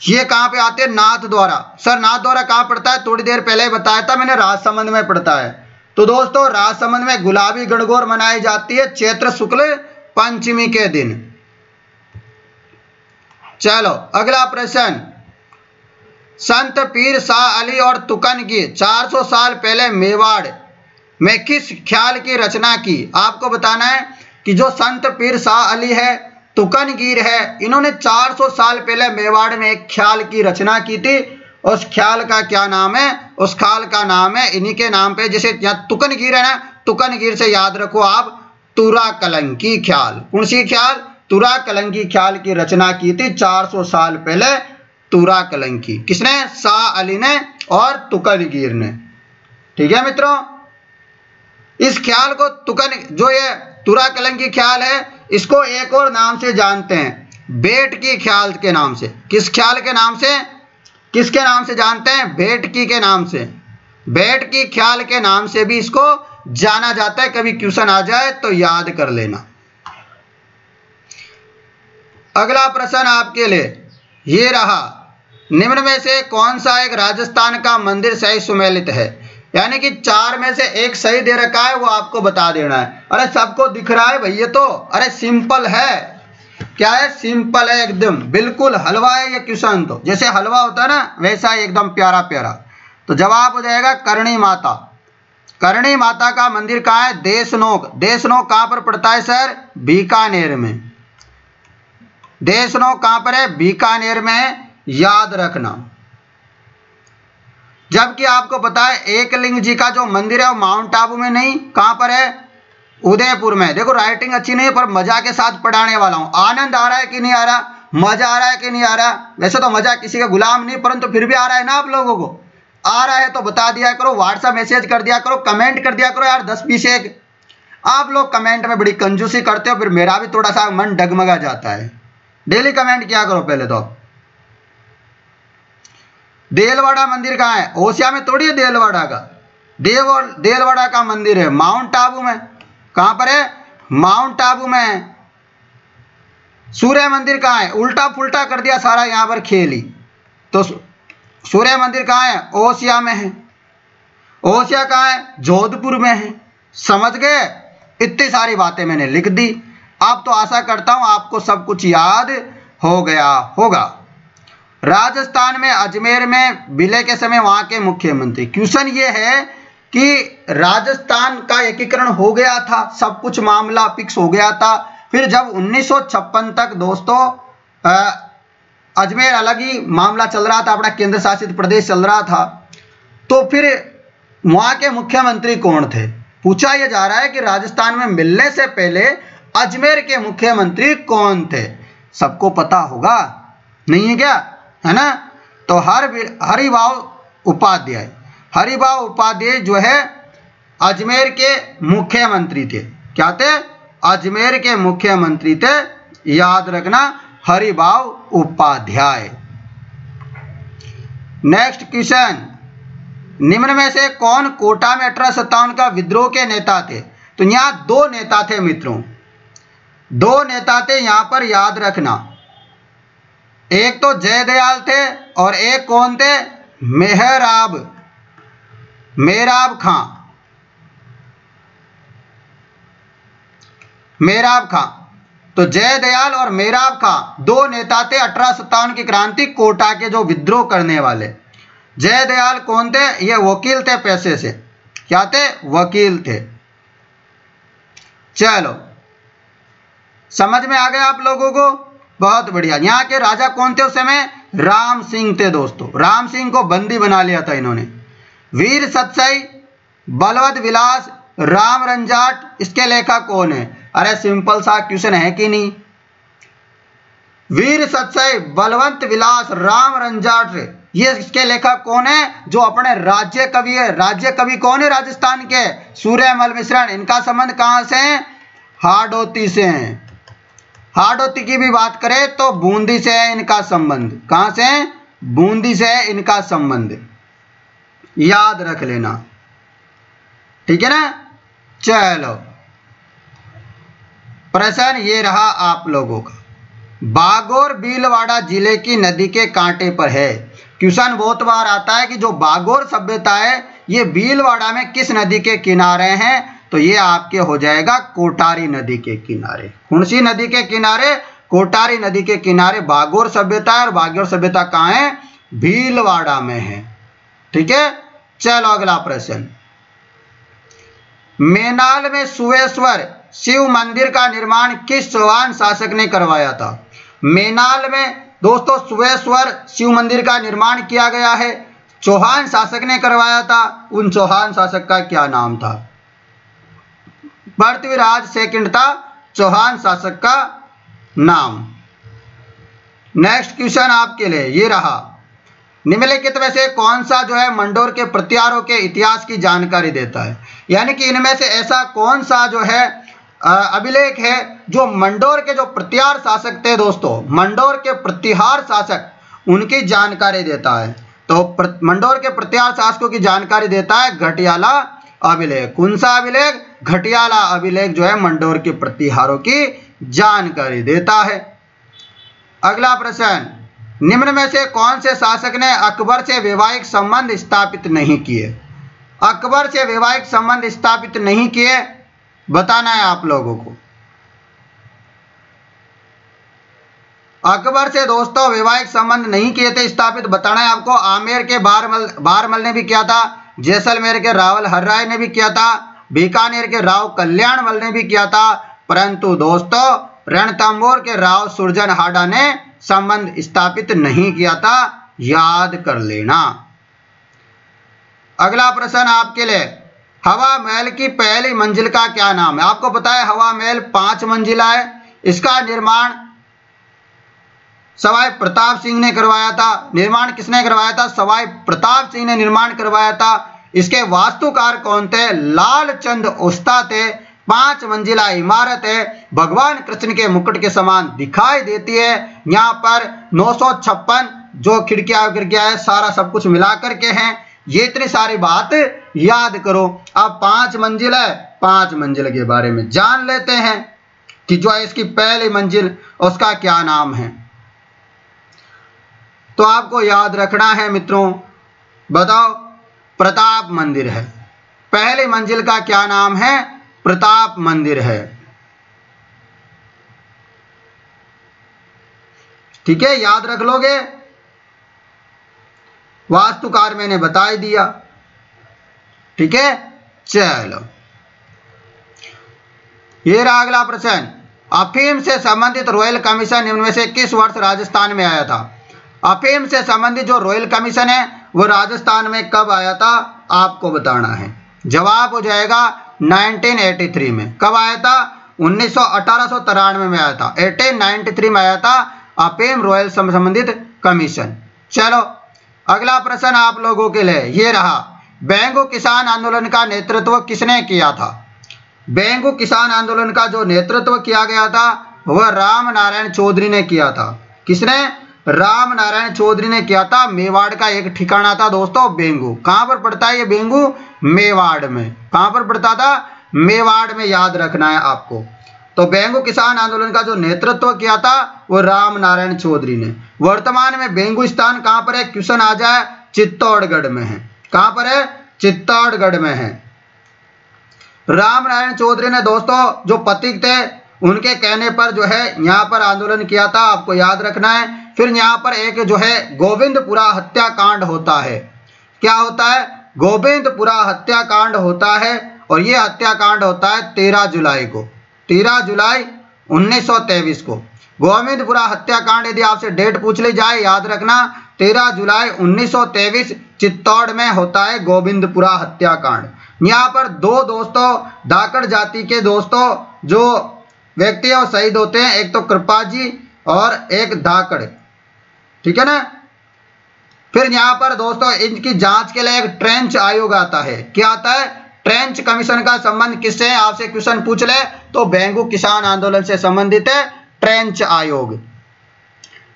ये कहां पे आती है? नाथ द्वारा। सर नाथ द्वारा कहां पड़ता है? थोड़ी देर पहले बताया था मैंने, राजसमंद में पड़ता है। तो दोस्तों राजसमंद में गुलाबी गणगौर मनाई जाती है चैत्र शुक्ल पंचमी के दिन। चलो अगला प्रश्न, संत पीर शाह अली और तुकनगीर 400 साल पहले मेवाड़ में किस ख्याल की रचना की? आपको बताना है कि जो संत पीर शाह अली है, तुकनगीर है, इन्होंने 400 साल पहले मेवाड़ में एक ख्याल की रचना की थी। उस ख्याल का क्या नाम है? उस ख्याल का नाम है, इन्हीं के नाम पे, जैसे यहाँ तुकनगीर है ना, तुकनगीर से याद रखो आप तुरा कलंकी ख्याल। कौन सी ख्याल? तुरा कलंकी ख्याल की रचना की थी 400 साल पहले तुरा कलंकी। किसने? शाह अली ने और तुकनगीर ने। ठीक है मित्रों, इस ख्याल को जो ये तुरा कलंकी ख्याल है, इसको एक और नाम से जानते हैं, बेटकी ख्याल के नाम से। किस ख्याल के नाम से? किसके नाम से जानते हैं? बेटकी के नाम से। बेटकी ख्याल के नाम से भी इसको जाना जाता है। कभी क्वेश्चन आ जाए तो याद कर लेना। अगला प्रश्न आपके लिए ये रहा, निम्न में से कौन सा एक राजस्थान का मंदिर सही सुमेलित है? यानी कि 4 में से एक सही दे रखा है, वो आपको बता देना है। अरे सबको दिख रहा है भैया, तो अरे सिंपल है। क्या है? सिंपल है एकदम, बिल्कुल हलवा है ये क्वेश्चन। तो जैसे हलवा होता है ना, वैसा एकदम प्यारा प्यारा। तो जवाब हो जाएगा करणी माता। करणी माता का मंदिर कहाँ है? देशनोक। देशनोक कहाँ पर पड़ता है सर? बीकानेर में। देशनोक कहाँ पर है? बीकानेर में, याद रखना। जबकि आपको पता है एकलिंग जी का जो मंदिर है वो माउंट आबू में नहीं, कहां पर है? उदयपुर में। देखो राइटिंग अच्छी नहीं है पर मजा के साथ पढ़ाने वाला हूं। आनंद आ रहा है कि नहीं आ रहा? मजा आ रहा है कि नहीं आ रहा? वैसे तो मजा किसी का गुलाम नहीं, परंतु फिर भी आ रहा है ना आप लोगों को? आ रहा है तो बता दिया करो, व्हाट्सएप मैसेज कर दिया करो, कमेंट कर दिया करो यार। 10-20 एक आप लोग कमेंट में बड़ी कंजूसी करते हो, फिर मेरा भी थोड़ा सा मन डगमगा जाता है। डेली कमेंट किया करो पहले तो। देलवाड़ा मंदिर कहाँ है? ओसिया में थोड़ी है देलवाड़ा का। देलवाड़ा का मंदिर है माउंट आबू में। कहां पर है? माउंट आबू में। सूर्य मंदिर कहाँ है? उल्टा पुल्टा कर दिया सारा यहां पर खेल ही। तो सूर्य मंदिर कहाँ है? ओसिया में है। ओसिया कहाँ है? जोधपुर में है। समझ गए? इतनी सारी बातें मैंने लिख दी। अब तो आशा करता हूं आपको सब कुछ याद हो गया होगा। राजस्थान में अजमेर में विलय के समय वहां के मुख्यमंत्री। क्वेश्चन ये है कि राजस्थान का एकीकरण हो गया था, सब कुछ मामला फिक्स हो गया था। फिर जब 1956 तक दोस्तों अजमेर अलग ही मामला चल रहा था, अपना केंद्र शासित प्रदेश चल रहा था, तो फिर वहां के मुख्यमंत्री कौन थे? पूछा यह जा रहा है कि राजस्थान में मिलने से पहले अजमेर के मुख्यमंत्री कौन थे? सबको पता होगा, नहीं है क्या? है ना? तो हरिभाऊ उपाध्याय। हरिभाऊ उपाध्याय जो है अजमेर के मुख्यमंत्री थे। क्या थे? अजमेर के मुख्यमंत्री थे, याद रखना, हरिभाऊ उपाध्याय। नेक्स्ट क्वेश्चन, निम्न में से कौन कोटा में 1857 का विद्रोह के नेता थे? तो यहां 2 नेता थे मित्रों, 2 नेता थे यहां पर, याद रखना। एक तो जयदयाल थे और एक कौन थे? मेहराब खां। मेहराब खां। तो जयदयाल और मेहराब खां 2 नेता थे 1857 की क्रांति कोटा के जो विद्रोह करने वाले। जयदयाल कौन थे? ये वकील थे पैसे से। क्या थे? वकील थे। चलो समझ में आ गया आप लोगों को? बहुत बढ़िया। यहाँ के राजा कौन थे उस समय? राम सिंह थे दोस्तों। राम सिंह को बंदी बना लिया था इन्होंने। वीर सतसाई, बलवंत विलास, राम रंजाट, इसके लेखक कौन है? अरे सिंपल सा क्वेश्चन है कि नहीं। वीर सतसाई, बलवंत विलास, राम रंजाट, ये इसके लेखक कौन है? जो अपने राज्य कवि है। राज्य कवि कौन है राजस्थान के? सूर्यमल मिश्रण। इनका संबंध कहां से है? हाड़ौती से है। हाड़ौती की भी बात करें तो बूंदी से है इनका संबंध। कहां से है? बूंदी से है इनका संबंध, याद रख लेना, ठीक है ना। चलो प्रश्न ये रहा आप लोगों का, बागोर भीलवाड़ा जिले की नदी के कांटे पर है। क्वेश्चन बहुत बार आता है कि जो बागोर सभ्यता है ये भीलवाड़ा में किस नदी के किनारे हैं? तो ये आपके हो जाएगा कोटारी नदी के किनारे। कौन सी नदी के किनारे? कोटारी नदी के किनारे बागोर सभ्यता है। और बागोर सभ्यता कहाँ है? भीलवाड़ा में है, ठीक है। चलो अगला प्रश्न, मेनाल में सुवेश्वर शिव मंदिर का निर्माण किस चौहान शासक ने करवाया था? मेनाल में दोस्तों सुवेश्वर शिव मंदिर का निर्माण किया गया है, चौहान शासक ने करवाया था। उन चौहान शासक का क्या नाम था? पृथ्वीराज सेकंड था चौहान शासक का नाम। नेक्स्ट क्वेश्चन आपके लिए ये रहा, निम्नलिखित में से कौन सा जो है मंडोर के प्रत्यारों के इतिहास की जानकारी देता है? यानी कि इनमें से ऐसा कौन सा जो है अभिलेख है जो मंडोर के जो प्रत्यार शासक थे दोस्तों, मंडोर के प्रतिहार शासक, उनकी जानकारी देता है? तो मंडोर के प्रत्यार शासकों की जानकारी देता है घटियाला अभिलेख। कौन सा अभिलेख? घटियाला अभिलेख जो है मंडोर के प्रतिहारों की जानकारी देता है। अगला प्रश्न, निम्न में से कौन से शासक ने अकबर से वैवाहिक संबंध स्थापित नहीं किए? अकबर से वैवाहिक संबंध स्थापित नहीं किए, बताना है आप लोगों को। अकबर से दोस्तों वैवाहिक संबंध नहीं किए थे स्थापित, बताना है आपको। आमेर के बारमल ने भी किया था, जैसलमेर के रावल हर्राय ने भी किया था, बीकानेर के राव कल्याणमल ने भी किया था, परंतु दोस्तों रणथंभौर के राव सुरजनहाड़ा ने संबंध स्थापित नहीं किया था, याद कर लेना। अगला प्रश्न आपके लिए, हवा महल की पहली मंजिल का क्या नाम है? आपको पता है हवा महल 5 मंजिला है। इसका निर्माण सवाई प्रताप सिंह ने करवाया था। निर्माण किसने करवाया था? सवाई प्रताप सिंह ने निर्माण करवाया था। इसके वास्तुकार कौन थे? लालचंद औस्ता थे। 5 मंजिला इमारत है, भगवान कृष्ण के मुकुट के समान दिखाई देती है। यहाँ पर 956 जो खिड़कियां है सारा सब कुछ मिला करके हैं। ये इतनी सारी बात याद करो। अब 5 मंजिल है, 5 मंजिल के बारे में जान लेते हैं कि जो है इसकी पहली मंजिल उसका क्या नाम है। तो आपको याद रखना है मित्रों, बताओ, प्रताप मंदिर है। पहली मंजिल का क्या नाम है? प्रताप मंदिर है, ठीक है, याद रख लोगे। वास्तुकार मैंने बता ही दिया, ठीक है। चलो ये रहा अगला प्रश्न, अफीम से संबंधित रॉयल कमीशन निम्न में से किस वर्ष राजस्थान में आया था? अफीम से संबंधित जो रॉयल कमीशन है वो राजस्थान में कब आया था, आपको बताना है। जवाब हो जाएगा 1983 में। कब आया था? 1893 में आया था। 1893 में आया था अफीम रॉयल संबंधित कमीशन। चलो अगला प्रश्न आप लोगों के लिए ये रहा, बेंगू किसान आंदोलन का नेतृत्व किसने किया था? बेंगू किसान आंदोलन का जो नेतृत्व किया गया था वह राम नारायण चौधरी ने किया था। किसने? राम नारायण चौधरी ने किया था। मेवाड़ का एक ठिकाना था दोस्तों बेंगू। कहां पर पड़ता है ये बेंगू? मेवाड़ में। कहां पर पड़ता था? मेवाड़ में, याद रखना है आपको। तो बेंगू किसान आंदोलन का जो नेतृत्व किया था वो राम नारायण चौधरी ने। वर्तमान में बेंगू स्थान कहां पर है? क्वेश्चन आ जाए, चित्तौड़गढ़ में है। कहां पर है? चित्तौड़गढ़ में है। राम नारायण चौधरी ने दोस्तों जो पथिक थे उनके कहने पर जो है यहाँ पर आंदोलन किया था, आपको याद रखना है। फिर यहाँ पर एक जो है गोविंदपुरा हत्याकांड होता है। क्या होता है? गोविंदपुरा हत्याकांड होता है, और ये हत्याकांड होता है 13 जुलाई को, 13 जुलाई 1923 को। गोविंदपुरा हत्याकांड, यदि आपसे डेट पूछ ली जाए याद रखना 13 जुलाई 1923 चित्तौड़ में होता है गोविंदपुरा हत्याकांड। यहाँ पर दो दोस्तों धाकड़ जाति के दोस्तों जो व्यक्ति और शहीद होते हैं, एक तो कृपा जी और एक धाकड़, ठीक है ना। फिर यहाँ पर दोस्तों इनकी जांच के लिए एक ट्रेंच आयोग आता है। क्या आता है? ट्रेंच कमीशन का संबंध किससे है? आपसे क्वेश्चन पूछ ले तो भेंगू किसान आंदोलन से संबंधित है ट्रेंच आयोग।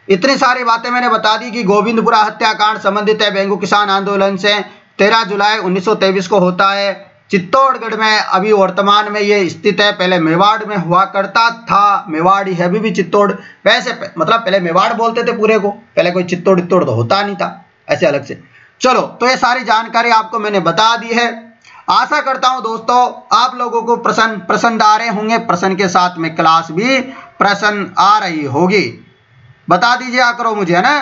इतनी सारी बातें मैंने बता दी कि गोविंदपुरा हत्याकांड संबंधित है भेंगू किसान आंदोलन से, 13 जुलाई 1923 को होता है चित्तौड़गढ़ में। अभी वर्तमान में ये स्थित है, पहले मेवाड़ में हुआ करता था, मेवाड़ ही है अभी भी चित्तौड़। वैसे मतलब पहले मेवाड़ बोलते थे पूरे को, पहले कोई चित्तौड़ तो होता नहीं था ऐसे अलग से। चलो, तो ये सारी जानकारी आपको मैंने बता दी है। आशा करता हूं दोस्तों आप लोगों को प्रश्न पसंद आ रहे होंगे, प्रश्न के साथ में क्लास भी प्रश्न आ रही होगी। बता दीजिए करो मुझे, है ना,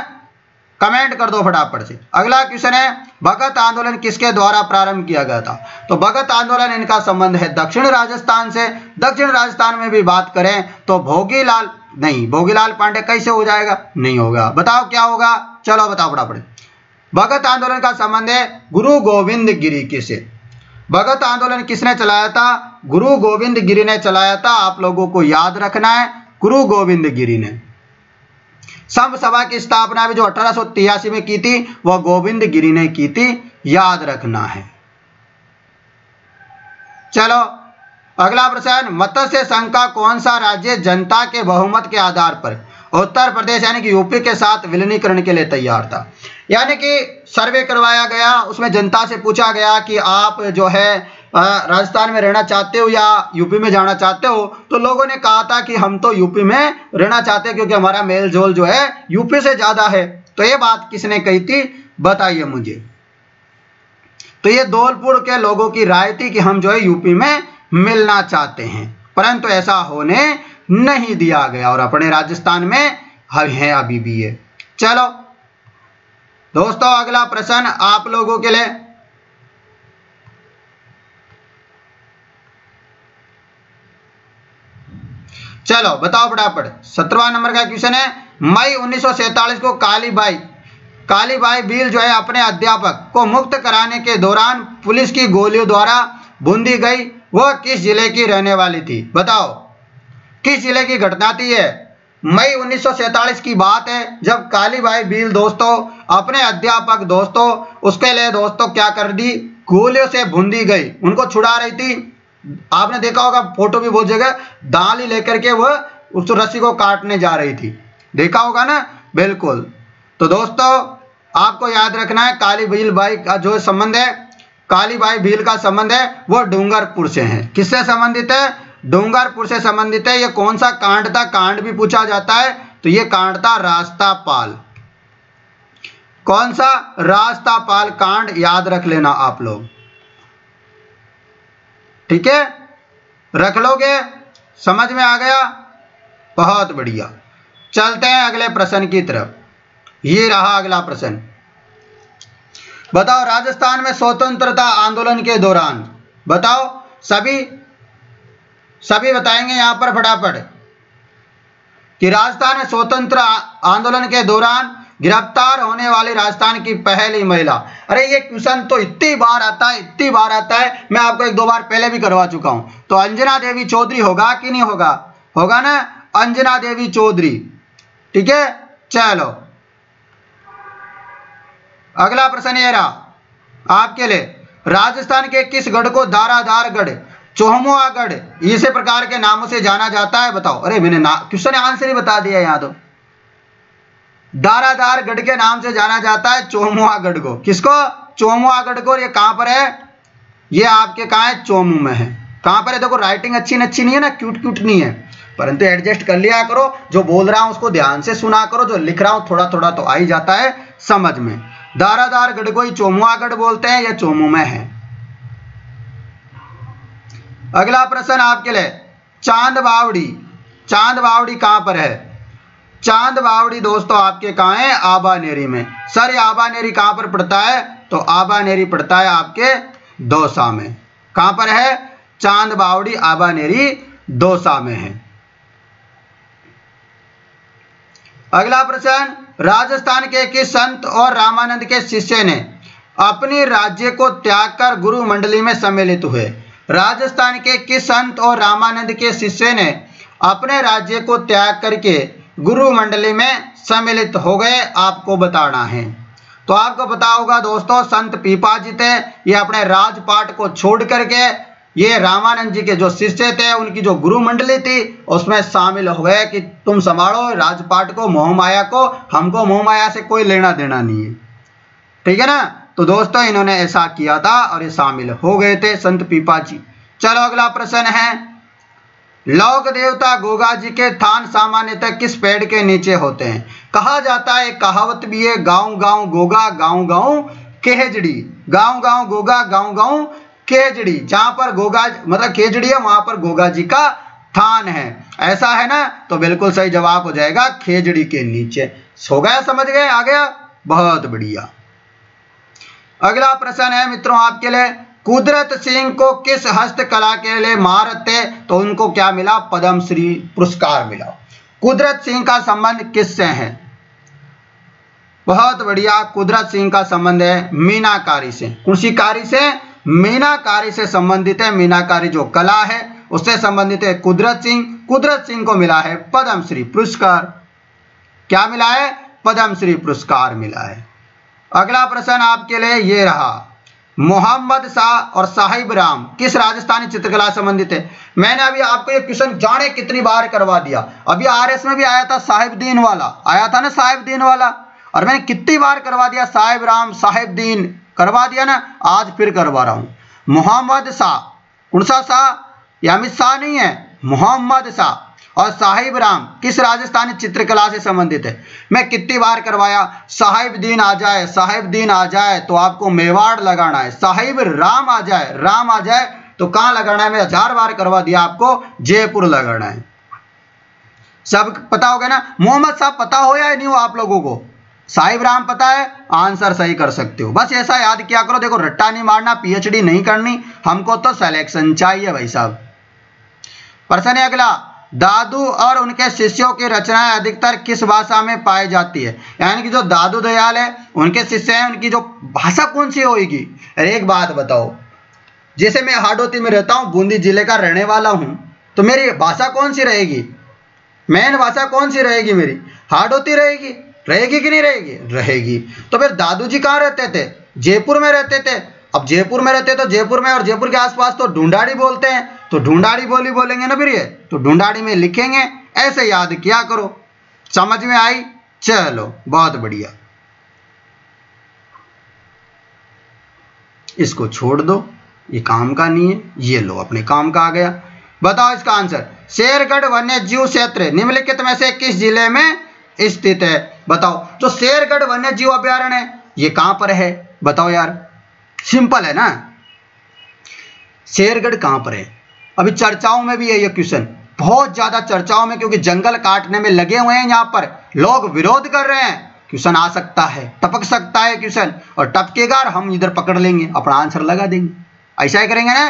कमेंट कर दो फटाफट से। अगला क्वेश्चन है भगत आंदोलन किसके द्वारा प्रारंभ किया गया था? तो भगत आंदोलन इनका संबंध है दक्षिण राजस्थान से। दक्षिण राजस्थान में भी बात करें तो भोगीलाल पांडे कैसे हो जाएगा? नहीं होगा। बताओ क्या होगा? चलो बताओ फटाफट। भगत आंदोलन का संबंध है गुरु गोविंद गिरी के से। भगत आंदोलन किसने चलाया था? गुरु गोविंद गिरी ने चलाया था। आप लोगों को याद रखना है, गुरु गोविंद गिरी ने। संघ सभा की स्थापना भी जो 1883 में की थी वह गोविंद गिरी ने की थी, याद रखना है। चलो अगला प्रश्न, मत्स्य संघ का कौन सा राज्य जनता के बहुमत के आधार पर उत्तर प्रदेश यानी कि यूपी के साथ विलीनीकरण के लिए तैयार था? यानी कि सर्वे करवाया गया, उसमें जनता से पूछा गया कि आप जो है राजस्थान में रहना चाहते हो या यूपी में जाना चाहते हो, तो लोगों ने कहा था कि हम तो यूपी में रहना चाहते हैं क्योंकि हमारा मेल जोल जो है यूपी से ज्यादा है। तो ये बात किसने कही थी बताइए मुझे। तो ये धौलपुर के लोगों की राय थी कि हम जो है यूपी में मिलना चाहते हैं, परंतु ऐसा होने नहीं दिया गया और अपने राजस्थान में है अभी भी ये। चलो दोस्तों अगला प्रश्न आप लोगों के लिए, चलो बताओ फटाफट। 17वां नंबर का क्वेश्चन है, मई 1947 को कालीबाई भील जो है अपने अध्यापक को मुक्त कराने के दौरान पुलिस की गोलियों द्वारा भूंदी गई, वह किस जिले की रहने वाली थी? बताओ किस जिले की घटना थी ये? मई 1947 की बात है जब कालीबाई भील दोस्तों अपने अध्यापक दोस्तों उसके लिए दोस्तों क्या कर दी, गोलियों से भूंदी गई। उनको छुड़ा रही थी, आपने देखा होगा फोटो भी बहुत जगह, दाली लेकर के वह उस रस्सी को काटने जा रही थी, देखा होगा ना, बिल्कुल। तो दोस्तों आपको याद रखना है कालीबाई बाई का जो संबंध है, कालीबाई भील का संबंध है वो डूंगरपुर से है। किससे संबंधित है? डूंगरपुर से संबंधित है। ये कौन सा कांड था? कांड भी पूछा जाता है, तो ये कांड था रास्तापाल। कौन सा? रास्तापाल कांड, याद रख लेना आप लोग, ठीक है, रख लोगे, समझ में आ गया, बहुत बढ़िया। चलते हैं अगले प्रश्न की तरफ। ये रहा अगला प्रश्न, बताओ राजस्थान में स्वतंत्रता आंदोलन के दौरान, बताओ सभी बताएंगे यहां पर फटाफट कि राजस्थान में स्वतंत्र आंदोलन के दौरान गिरफ्तार होने वाली राजस्थान की पहली महिला। अरे ये क्वेश्चन तो इतनी बार आता है, मैं आपको 1-2 बार पहले भी करवा चुका हूं। तो अंजना देवी चौधरी होगा कि नहीं होगा? होगा ना, अंजना देवी चौधरी, ठीक है। चलो अगला प्रश्न ये रहा आपके लिए, राजस्थान के किस गढ़ को दारादार गढ़, चोहमुआ गढ़ इसी प्रकार के नामों से जाना जाता है? बताओ। अरे मैंने क्वेश्चन आंसर ही बता दिया यहां तो, दारादार गढ़ के नाम से जाना जाता है चोमुआ गढ़ को। किसको? चोमुआ गढ़ को। ये कहां पर है? ये आपके कहां है? चोमू में है। कहां पर है? देखो राइटिंग अच्छी नहीं है ना, क्यूट नहीं है, परंतु एडजस्ट कर लिया करो, जो बोल रहा हूं उसको ध्यान से सुना करो, जो लिख रहा हूं थोड़ा थोड़ा तो आ ही जाता है समझ में। दारादार गढ़ को ही चोमुआ गढ़ बोलते हैं, यह चोमू में है। अगला प्रश्न आपके लिए, चांद बावड़ी कहां पर है? चांद बावड़ी दोस्तों आपके कहां है? आबानेरी में। सर ये आबानेरी कहां पर पड़ता है? तो आबानेरी पड़ता है आपके दौसा में। कहां पर है? चांद बावड़ी आबानेरी दौसा में है। अगला प्रश्न, राजस्थान के किस संत और रामानंद के शिष्य ने अपनी राज्य को त्याग कर गुरु मंडली में सम्मिलित हुए? राजस्थान के किस संत और रामानंद के शिष्य ने अपने राज्य को त्याग करके गुरु मंडली में सम्मिलित हो गए, आपको बताना है। तो आपको पता होगा दोस्तों, संत पीपा जी थे, ये अपने राजपाट को छोड़ करके ये रामानंद जी के जो शिष्य थे, उनकी जो गुरु मंडली थी, उसमें शामिल हो गए कि तुम संभालो राजपाट को, मोह माया को, हमको मोह माया से कोई लेना देना नहीं है। ठीक है ना। तो दोस्तों इन्होंने ऐसा किया था और ये शामिल हो गए थे संत पीपा जी। चलो अगला प्रश्न है, लोक देवता गोगा जी के थान सामान्यतः किस पेड़ के नीचे होते हैं? कहा जाता है, कहावत भी है, गाँव गाँव गोगा गाँव गाँव केहजड़ी, गाँव गाँव गोगा गाँव गाँव केजड़ी। जहां पर गोगा मतलब केजड़ी है, वहां पर गोगा जी का थान है, ऐसा है ना। तो बिल्कुल सही जवाब हो जाएगा खेजड़ी के नीचे। सो गया, समझ गए, आ गया, बहुत बढ़िया। अगला प्रश्न है मित्रों आपके लिए, कुदरत सिंह को किस हस्तकला के लिए महारत थे? तो उनको क्या मिला? पद्मश्री पुरस्कार मिला। कुदरत सिंह का संबंध किससे है? बहुत बढ़िया, कुदरत सिंह का संबंध है मीनाकारी से। कौन सी कारी से? मीनाकारी से संबंधित है। मीनाकारी जो कला है उससे संबंधित है कुदरत सिंह। कुदरत सिंह को मिला है पद्मश्री पुरस्कार। क्या मिला है? पद्मश्री पुरस्कार मिला है। अगला प्रश्न आपके लिए ये रहा, मोहम्मद शाह और साहिब राम किस राजस्थानी चित्रकला संबंधित है? मैंने अभी आपको ये क्वेश्चन जाने कितनी बार करवा दिया। अभी आरएस में भी आया था साहिबदीन वाला, आया था ना साहिबदीन वाला, और मैंने कितनी बार करवा दिया, साहिब राम साहिबदीन करवा दिया ना, आज फिर करवा रहा हूं। मोहम्मद शाह, कौन सा शाह? ये अमित शाह नहीं है, मोहम्मद शाह और साहिब राम किस राजस्थानी चित्रकला से संबंधित है? मैं कितनी बार करवाया, साहिबदीन आ जाए, साहिबदीन आ जाए तो आपको मेवाड़ लगाना है, साहिब राम आ जाए, राम आ जाए तो कहां लगाना है? मैं 1000 बार करवा दिया आपको, जयपुर लगाना है। सब पता हो गया ना। मोहम्मद साहब पता हो या नहीं हो आप लोगों को? साहिब राम पता है, आंसर सही कर सकते हो। बस ऐसा याद किया करो, देखो रट्टा नहीं मारना, पीएचडी नहीं करनी, हमको तो सिलेक्शन चाहिए भाई साहब। प्रश्न है अगला, दादू और उनके शिष्यों की रचनाएं अधिकतर किस भाषा में पाई जाती है? यानी कि जो दादू दयाल है, उनके शिष्य हैं, उनकी जो भाषा कौन सी होगी? अरे एक बात बताओ, जैसे मैं हाडोती में रहता हूं, बूंदी जिले का रहने वाला हूं, तो मेरी भाषा कौन सी रहेगी? मेन भाषा कौन सी रहेगी मेरी? हाडोती रहेगी। रहेगी कि नहीं रहेगी? रहेगी। तो फिर दादू जी कहाँ रहते थे? जयपुर में रहते थे। अब जयपुर में रहते तो जयपुर में और जयपुर के आसपास तो ढूंढाड़ी बोलते हैं, तो ढूंढाड़ी बोली बोलेंगे ना फिर ये, तो ढूंढाड़ी में लिखेंगे। ऐसे याद किया करो। समझ में आई? चलो बहुत बढ़िया, इसको छोड़ दो, ये काम का नहीं है, ये लो अपने काम का आ गया। बताओ इसका आंसर। शेरगढ़ वन्य जीव क्षेत्र निम्नलिखित में से किस जिले में स्थित है? बताओ। जो शेरगढ़ वन्य जीव अभ्यारण्य है, ये कहां पर है? बताओ यार, सिंपल है ना। शेरगढ़ कहां पर है? अभी चर्चाओं में भी है ये क्वेश्चन, बहुत ज्यादा चर्चाओं में, क्योंकि जंगल काटने में लगे हुए हैं, यहाँ पर लोग विरोध कर रहे हैं। क्वेश्चन आ सकता है, टपक सकता है क्वेश्चन, और टपकेगा और हम इधर पकड़ लेंगे, अपना आंसर लगा देंगे। ऐसा ही करेंगे ना।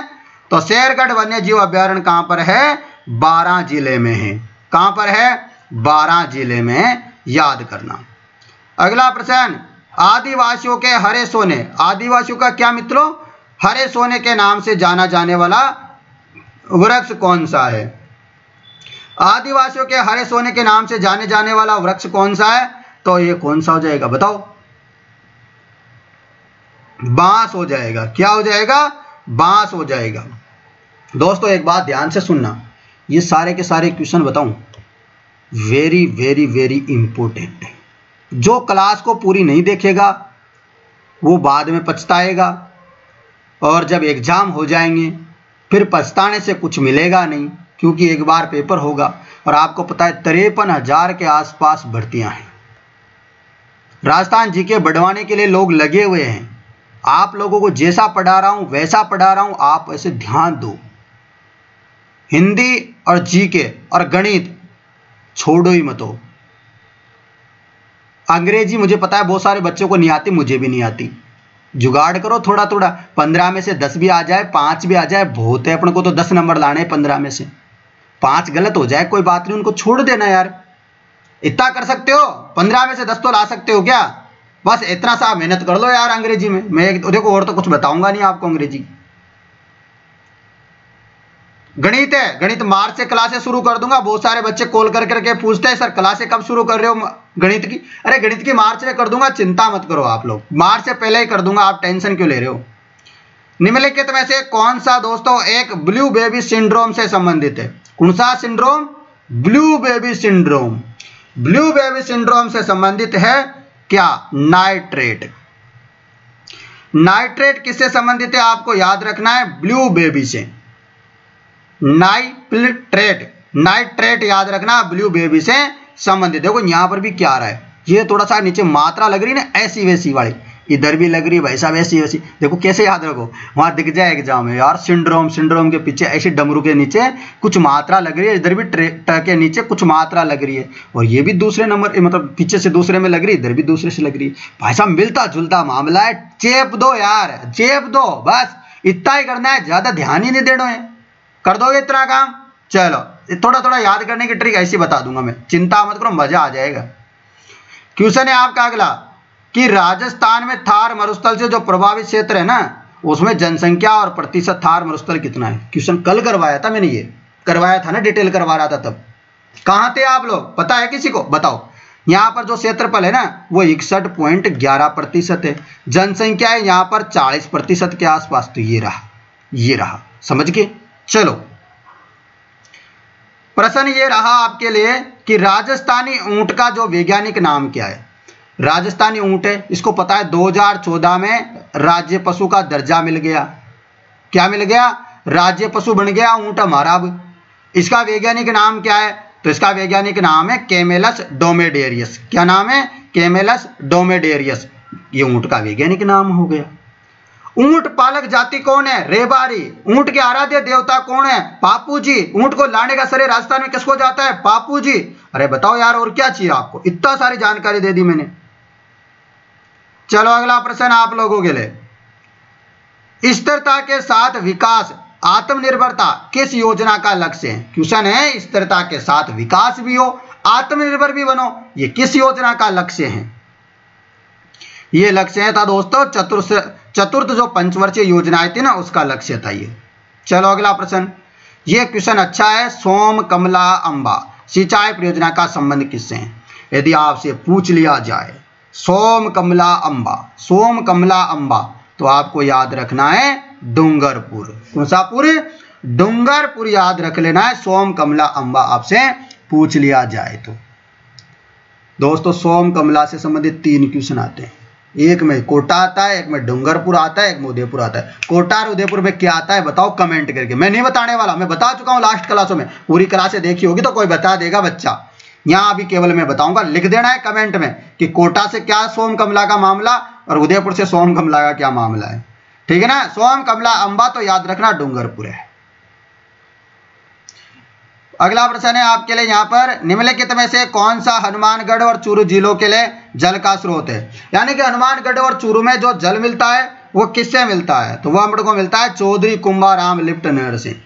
तो शेरगढ़ वन्य जीव अभ्यारण्य कहां पर है? 12 जिले में है। कहां पर है? 12 जिले में, याद करना। अगला प्रश्न, आदिवासियों के हरे सोने, आदिवासियों का क्या मित्रों? हरे सोने के नाम से जाना जाने वाला वृक्ष कौन सा है? आदिवासियों के हरे सोने के नाम से जाने जाने वाला वृक्ष कौन सा है? तो ये कौन सा हो जाएगा बताओ? बांस हो जाएगा। क्या हो जाएगा? बांस हो जाएगा। दोस्तों एक बात ध्यान से सुनना, ये सारे के सारे क्वेश्चन बताऊं, वेरी वेरी वेरी इंपॉर्टेंट है। जो क्लास को पूरी नहीं देखेगा वो बाद में पछताएगा, और जब एग्जाम हो जाएंगे फिर पछताने से कुछ मिलेगा नहीं, क्योंकि एक बार पेपर होगा और आपको पता है 53,000 के आसपास भर्तियां हैं। राजस्थान जीके बढ़वाने के लिए लोग लगे हुए हैं। आप लोगों को जैसा पढ़ा रहा हूं वैसा पढ़ा रहा हूं, आप ऐसे ध्यान दो। हिंदी और जीके और गणित छोड़ो ही मत हो। अंग्रेजी मुझे पता है बहुत सारे बच्चों को नहीं आती, मुझे भी नहीं आती। जुगाड़ करो थोड़ा थोड़ा, 15 में से 10 भी आ जाए, 5 भी आ जाए, बहुत है। अपने को तो 10 नंबर लाने हैं 15 में से। 5 गलत हो जाए कोई बात नहीं, उनको छोड़ देना यार, इतना कर सकते हो? 15 में से 10 तो ला सकते हो क्या? बस इतना सा मेहनत कर लो यार अंग्रेजी में। मैं देखो और तो कुछ बताऊंगा नहीं आपको अंग्रेजी। गणित है, गणित मार्च से क्लासेस शुरू कर दूंगा। बहुत सारे बच्चे कॉल कर करके पूछते हैं सर क्लासेस कब शुरू कर रहे हो गणित की? अरे गणित की मार्च में कर दूंगा, चिंता मत करो आप लोग, मार्च से पहले ही कर दूंगा, आप टेंशन क्यों ले रहे हो। निम्नलिखित में से कौन सा दोस्तों एक ब्लू बेबी सिंड्रोम से संबंधित है? कौन सा syndrome? Blue baby syndrome. Blue baby syndrome से संबंधित है क्या? नाइट्रेट। नाइट्रेट किससे संबंधित है आपको याद रखना है? ब्लू बेबी से। नाइट्रेट, नाइट्रेट याद रखना ब्लू बेबी से संबंधित। देखो यहां पर भी क्या आ रहा है, ये थोड़ा सा नीचे मात्रा लग रही है ना ऐसी वैसी वाली, इधर भी लग रही है भाई साहब ऐसी वैसी। देखो कैसे याद रखो, वहां दिख जाए एग्जाम में यार सिंड्रोम, सिंड्रोम के पीछे ऐसे डमरू के नीचे कुछ मात्रा लग रही है, इधर भी ट के नीचे कुछ मात्रा लग रही है, और ये भी दूसरे नंबर मतलब पीछे से दूसरे में लग रही है, इधर भी दूसरे से लग रही है। भाई साहब मिलता जुलता मामला है, चेप दो यार, चेप दो, बस इतना ही करना है, ज्यादा ध्यान ही नहीं देना है। कर दोगे इतना काम? चलो थोड़ा थोड़ा याद करने की ट्रिक ऐसी बता दूंगा मैं, चिंता मत करो, मजा आ जाएगा। क्वेश्चन है आपका अगला कि राजस्थान में थार मरुस्थल से जो प्रभावित क्षेत्र है ना, उसमें जनसंख्या और प्रतिशत थार मरुस्थल कितना है? क्वेश्चन कल करवाया था मैंने, ये करवाया था ना, डिटेल करवा रहा था तब। कहां थे आप लोग, पता है किसी को? बताओ। यहां पर जो क्षेत्रफल है ना वो 61.11% है, जनसंख्या है यहां पर 40% के आसपास। तो ये रहा, ये रहा, समझ गए? चलो प्रश्न ये रहा आपके लिए कि राजस्थानी ऊंट का जो वैज्ञानिक नाम क्या है? राजस्थानी ऊंट है, इसको पता है 2014 में राज्य पशु का दर्जा मिल गया। क्या मिल गया? राज्य पशु बन गया ऊंट हमारा अब। इसका वैज्ञानिक नाम क्या है? तो इसका वैज्ञानिक नाम है कैमेलस ड्रोमेडेरियस। क्या नाम है? कैमेलस ड्रोमेडेरियस। ये ऊंट का वैज्ञानिक नाम हो गया। ऊंट पालक जाति कौन है? रेबारी। ऊंट के आराध्य देवता कौन है? बापू जी। ऊंट को लाने का श्रेय राजस्थान में किसको जाता है? बापू जी। अरे बताओ यार और क्या चाहिए आपको, इतना सारी जानकारी दे दी मैंने। चलो अगला प्रश्न आप लोगों के लिए, स्थिरता के साथ विकास आत्मनिर्भरता किस योजना का लक्ष्य है? क्वेश्चन है स्थिरता के साथ विकास भी हो, आत्मनिर्भर भी बनो, ये किस योजना का लक्ष्य है? ये लक्ष्य था दोस्तों चतुर्थ जो पंचवर्षीय योजनाएं थी ना उसका लक्ष्य था ये। चलो अगला प्रश्न, ये क्वेश्चन अच्छा है। सोम कमला अंबा सिंचाई परियोजना का संबंध किससे है? यदि आपसे पूछ लिया जाए सोम कमला अंबा, सोम कमला अंबा, तो आपको याद रखना है डूंगरपुर। कौन सा पुर? डूंगरपुर याद रख लेना है। सोम कमला अंबा आपसे पूछ लिया जाए तो। दोस्तों सोम कमला से संबंधित 3 क्वेश्चन आते हैं, एक में कोटा आता है, एक में डूंगरपुर आता है, एक में उदयपुर आता है। कोटा और उदयपुर में क्या आता है बताओ कमेंट करके। मैं नहीं बताने वाला, मैं बता चुका हूं लास्ट क्लासों में, पूरी क्लासें देखी होगी तो कोई बता देगा बच्चा। यहां अभी केवल मैं बताऊंगा, लिख देना है कमेंट में कि कोटा से क्या सोम कमला का मामला और उदयपुर से सोम कमला का क्या मामला है, ठीक है ना। सोम कमला अंबा तो याद रखना डूंगरपुर है। अगला प्रश्न है आपके लिए यहाँ पर, निम्नलिखित में से कौन सा हनुमानगढ़ और चूरू जिलों के लिए जल का स्रोत है? यानी कि हनुमानगढ़ और चूरू में जो जल मिलता है वो किससे मिलता है? तो वह हम लोग को मिलता है चौधरी कुंभाराम लिफ्ट नहर से।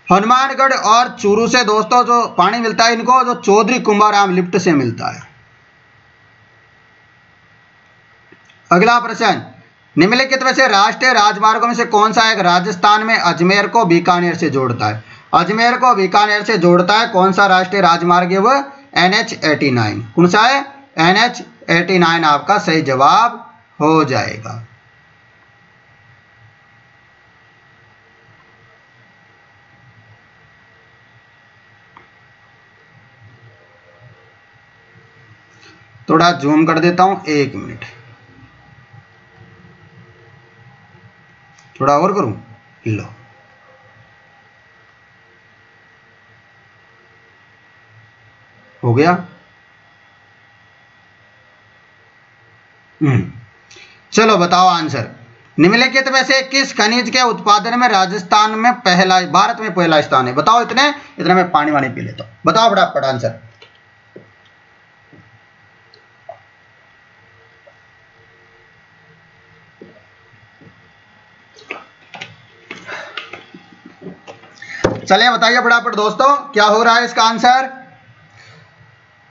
हनुमानगढ़ और चूरू से दोस्तों जो पानी मिलता है इनको जो चौधरी कुंभाराम लिफ्ट से मिलता है। अगला प्रश्न, निम्नलिखित में से राष्ट्रीय राजमार्गों में से कौन सा एक राजस्थान में अजमेर को बीकानेर से जोड़ता है? अजमेर को बीकानेर से जोड़ता है कौन सा राष्ट्रीय राजमार्ग है? वह NH89। कौन सा है? NH89 आपका सही जवाब हो जाएगा। थोड़ा जूम कर देता हूं, 1 मिनट, थोड़ा और करूं, लो हो गया। चलो बताओ आंसर। निम्नलिखित में से किस खनिज के उत्पादन में राजस्थान में पहला, भारत में पहला स्थान है? बताओ। इतने में पानी वानी पी लेता हूं, बताओ फटाफट आंसर। चलिए बताइए फटाफट दोस्तों क्या हो रहा है इसका आंसर।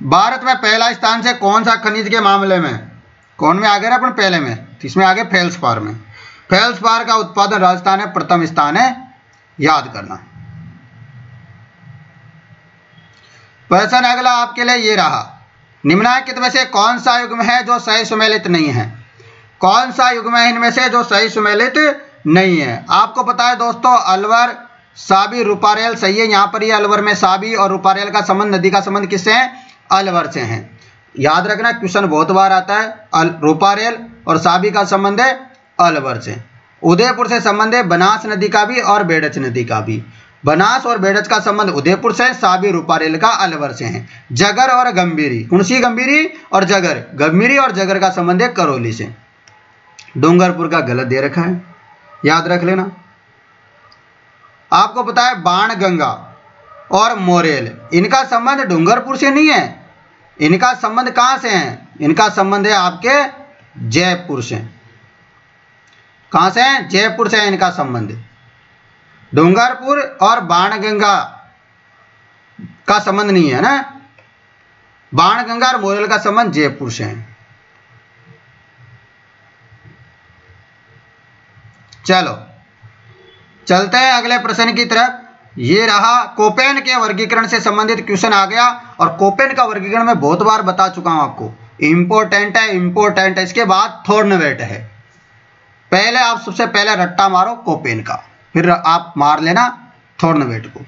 भारत में पहला स्थान से कौन सा खनिज के मामले में, कौन में आ गया अपन पहले में, इसमें आगे फेल्सपार में। फेल्सपार का उत्पादन राजस्थान में प्रथम स्थान है, याद करना। प्रश्न अगला आपके लिए ये रहा, निम्नलिखित में से कौन सा युग्म है जो सही सुमेलित नहीं है? कौन सा युग्म है इनमें से जो सही सुमेलित नहीं है? आपको पता है दोस्तों, अलवर, साबी, रूपारेल सही है। यहाँ पर ये अलवर में साबी और रूपारेल का संबंध, नदी का संबंध किससे है? अलवर से है। याद रखना, क्वेश्चन बहुत बार आता है। रूपारेल और साबी का संबंध है अलवर से। उदयपुर से संबंध है बनास नदी का भी और बेडच नदी का भी। बनास और बेडच का संबंध उदयपुर से, साबी रूपारेल का अलवर से है। जगर और गंभीरी, कुणसी गंभीरी और जगर, गंभीरी और जगर का संबंध है करौली से। डूंगरपुर का गलत दे रखा है, याद रख लेना। आपको पता है बाण गंगा और मोरेल, इनका संबंध डूंगरपुर से नहीं है। इनका संबंध कहां से है? इनका संबंध है आपके जयपुर से। कहां से है? जयपुर से है इनका संबंध। डूंगरपुर और बाणगंगा का संबंध नहीं है ना। बाणगंगा और मोरेल का संबंध जयपुर से है। चलो चलते हैं अगले प्रश्न की तरफ। ये रहा, कोपेन के वर्गीकरण से संबंधित क्वेश्चन आ गया। और कोपेन का वर्गीकरण मैं बहुत बार बता चुका हूं आपको, इंपॉर्टेंट है, इंपॉर्टेंट है। इसके बाद थॉर्नवेट है। पहले आप सबसे पहले रट्टा मारो कोपेन का, फिर आप मार लेना थॉर्नवेट को।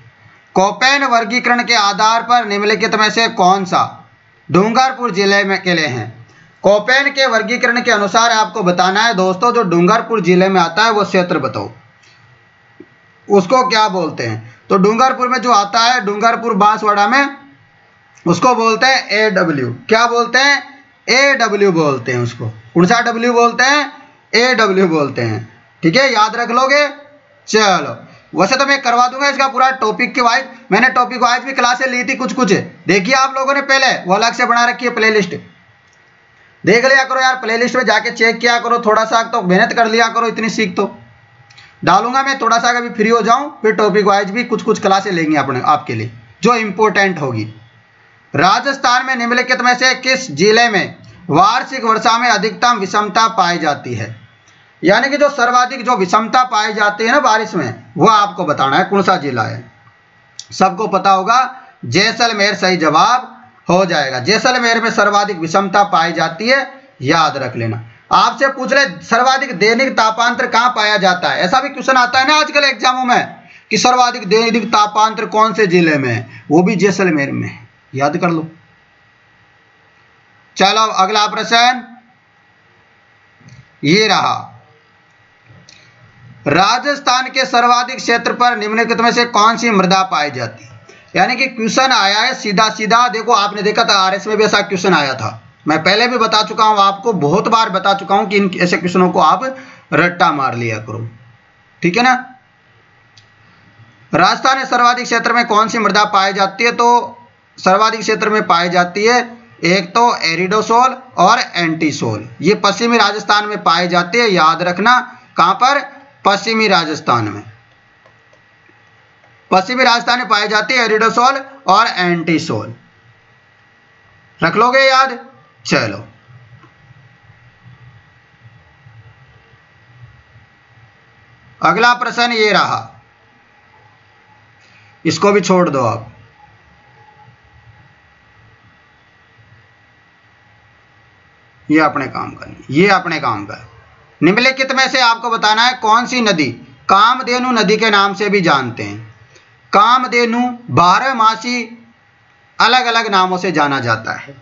कोपेन वर्गीकरण के आधार पर निम्नलिखित में से कौन सा डूंगरपुर जिले में के लिए है? कोपेन के वर्गीकरण के अनुसार आपको बताना है दोस्तों, जो डूंगरपुर जिले में आता है वो क्षेत्र बताओ, उसको क्या बोलते हैं? तो डूंगरपुर में जो आता है, डूंगरपुर बांसवाड़ा में, उसको बोलते हैं AW। क्या बोलते हैं? AW बोलते हैं उसको। कौन सा W बोलते हैं? AW बोलते हैं। ठीक है, याद रख लोगे। चलो, वैसे तो मैं करवा दूंगा इसका पूरा टॉपिक के वाइज। मैंने टॉपिक वाइज भी क्लासें ली थी कुछ कुछ, देखिए आप लोगों ने पहले, वो अलग से बना रखी है प्लेलिस्ट, देख लिया करो यार। प्लेलिस्ट में जाके चेक किया करो, थोड़ा सा तो मेहनत कर लिया करो, इतनी सीख तो डालूंगा मैं। थोड़ा सा कभी फ्री हो जाऊं फिर टॉपिक वाइज भी कुछ कुछ क्लासें लेंगे अपने आपके लिए, जो इंपॉर्टेंट होगी। राजस्थान में निम्नलिखित में से किस जिले में वार्षिक वर्षा में अधिकतम विषमता पाई जाती है? यानी कि जो सर्वाधिक जो विषमता पाई जाती है ना बारिश में, वह आपको बताना है कौन सा जिला है। सबको पता होगा, जैसलमेर सही जवाब हो जाएगा। जैसलमेर में सर्वाधिक विषमता पाई जाती है, याद रख लेना। आपसे पूछ ले सर्वाधिक दैनिक तापांतर कहां पाया जाता है? ऐसा भी क्वेश्चन आता है ना आजकल एग्जामों में कि सर्वाधिक दैनिक तापांतर कौन से जिले में है? वो भी जैसलमेर में है, याद कर लो। चलो अगला प्रश्न ये रहा, राजस्थान के सर्वाधिक क्षेत्र पर निम्नलिखित में से कौन सी मृदा पाई जाती है? यानी कि क्वेश्चन आया है सीधा सीधा। देखो आपने देखा था RS में भी ऐसा क्वेश्चन आया था, मैं पहले भी बता चुका हूं आपको, बहुत बार बता चुका हूं कि इन ऐसे क्वेश्चनों को आप रट्टा मार लिया करो। ठीक है ना। राजस्थान में सर्वाधिक क्षेत्र में कौन सी मृदा पाई जाती है? तो सर्वाधिक क्षेत्र में पाई जाती है एक तो एरिडोसोल और एंटीसोल। ये पश्चिमी राजस्थान में पाई जाती है, याद रखना। कहां पर? पश्चिमी राजस्थान में। पश्चिमी राजस्थान में पाई जाती है एरिडोसोल और एंटीसोल, रख लोगे याद। चलो अगला प्रश्न ये रहा, इसको भी छोड़ दो आप। ये अपने काम का नहीं, ये अपने काम का है। निम्नलिखित में से आपको बताना है कौन सी नदी कामधेनु नदी के नाम से भी जानते हैं? कामधेनु, बारहमासी, अलग अलग नामों से जाना जाता है।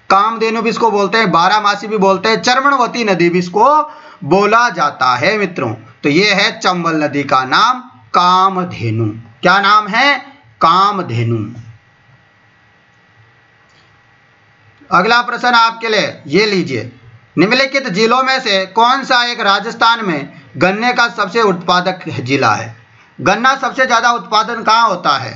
कामधेनु भी इसको बोलते हैं, बारहमासी भी बोलते हैं, चर्मणवती नदी भी इसको बोला जाता है मित्रों। तो ये है चंबल नदी का नाम कामधेनु। क्या नाम है? कामधेनु। अगला प्रश्न आपके लिए ये लीजिए, निम्नलिखित जिलों में से कौन सा एक राजस्थान में गन्ने का सबसे उत्पादक जिला है? गन्ना सबसे ज्यादा उत्पादन कहाँ होता है?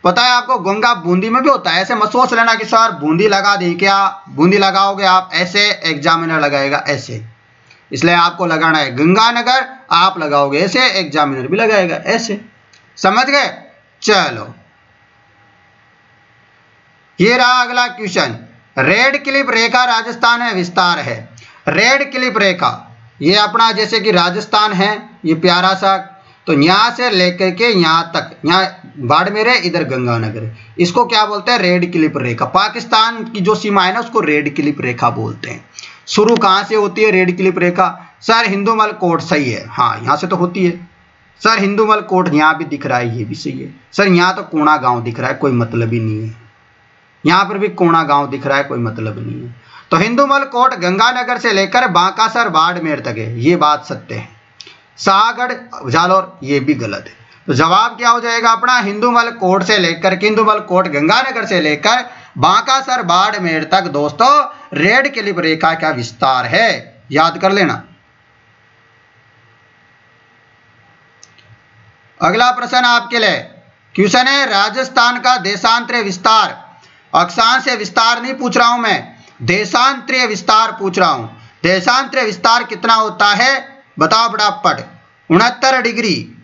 पता है आपको? गंगा बूंदी में भी होता है। ऐसे मत सोच लेना कि सर बूंदी लगा दी, क्या बूंदी लगाओगे आप? ऐसे एग्जामिनर लगाएगा ऐसे, इसलिए आपको लगाना है गंगानगर, आप लगाओगे ऐसे, एग्जामिनर भी लगाएगा ऐसे। समझ गए? चलो ये रहा अगला क्वेश्चन। रेड क्लिफ रेखा राजस्थान में विस्तार है। रेड क्लिफ रेखा ये अपना जैसे कि राजस्थान है, ये प्यारा सा, तो यहाँ से लेकर के यहाँ तक, यहाँ बाड़मेर है, इधर गंगानगर है, इसको क्या बोलते हैं? रेड क्लिफ रेखा। पाकिस्तान की जो सीमा है ना उसको रेड क्लिफ रेखा बोलते हैं। शुरू कहाँ से होती है रेड क्लिफ रेखा? सर हिंदूमल कोट, सही है, हाँ यहाँ से तो होती है। सर हिंदूमल कोट यहाँ भी दिख रहा है, ये भी सही है। सर यहाँ तो कोणा गांव दिख रहा है, कोई मतलब ही नहीं है। यहाँ पर भी कोणा गांव दिख रहा है, कोई मतलब नहीं है। तो हिंदूमल कोट गंगानगर से लेकर बांकासर बाड़मेर तक है, ये बात सत्य है। शाहगढ़ जालौर, ये भी गलत है। तो जवाब क्या हो जाएगा अपना? हिंदूमल कोट से लेकर, हिंदूमल कोट गंगानगर से लेकर बांकासर बाड़मेर तक दोस्तों रेड क्लिफ रेखा का विस्तार है, याद कर लेना। अगला प्रश्न आपके लिए क्वेश्चन है, राजस्थान का देशांतरीय विस्तार। अक्षांशीय विस्तार नहीं पूछ रहा हूं मैं, देशांतरीय विस्तार पूछ रहा हूं। देशांतरीय विस्तार कितना होता है बताओ फटाफट? 69 डिग्री।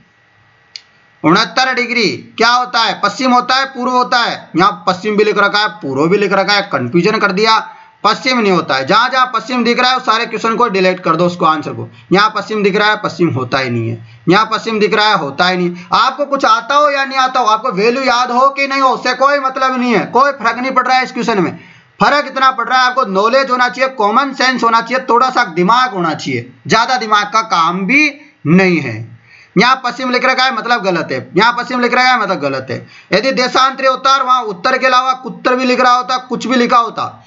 69 डिग्री क्या होता है? पश्चिम होता है, पूर्व होता है? यहाँ पश्चिम भी लिख रखा है, पूर्व भी लिख रखा है, कंफ्यूजन कर दिया। पश्चिम नहीं होता है। जहां जहां पश्चिम दिख रहा है सारे क्वेश्चन को डिलीट कर दो, उसको आंसर को। यहाँ पश्चिम दिख रहा है, पश्चिम होता ही नहीं है। यहाँ पश्चिम दिख रहा है, होता ही नहीं। आपको कुछ आता हो या नहीं आता हो, आपको वैल्यू याद हो कि नहीं हो, उससे कोई मतलब नहीं है, कोई फर्क नहीं पड़ रहा है इस क्वेश्चन में। फर्क इतना पड़ रहा है, आपको नॉलेज होना चाहिए, कॉमन सेंस होना चाहिए, थोड़ा सा दिमाग होना चाहिए, ज्यादा दिमाग का काम भी नहीं है। यहाँ पश्चिम लिख रखा है मतलब गलत है, यहाँ पश्चिम लिख रखा है मतलब गलत है। यदि देशांतरीय होता और वहां उत्तर के अलावा उत्तर भी लिख रहा होता, कुछ भी लिखा होता,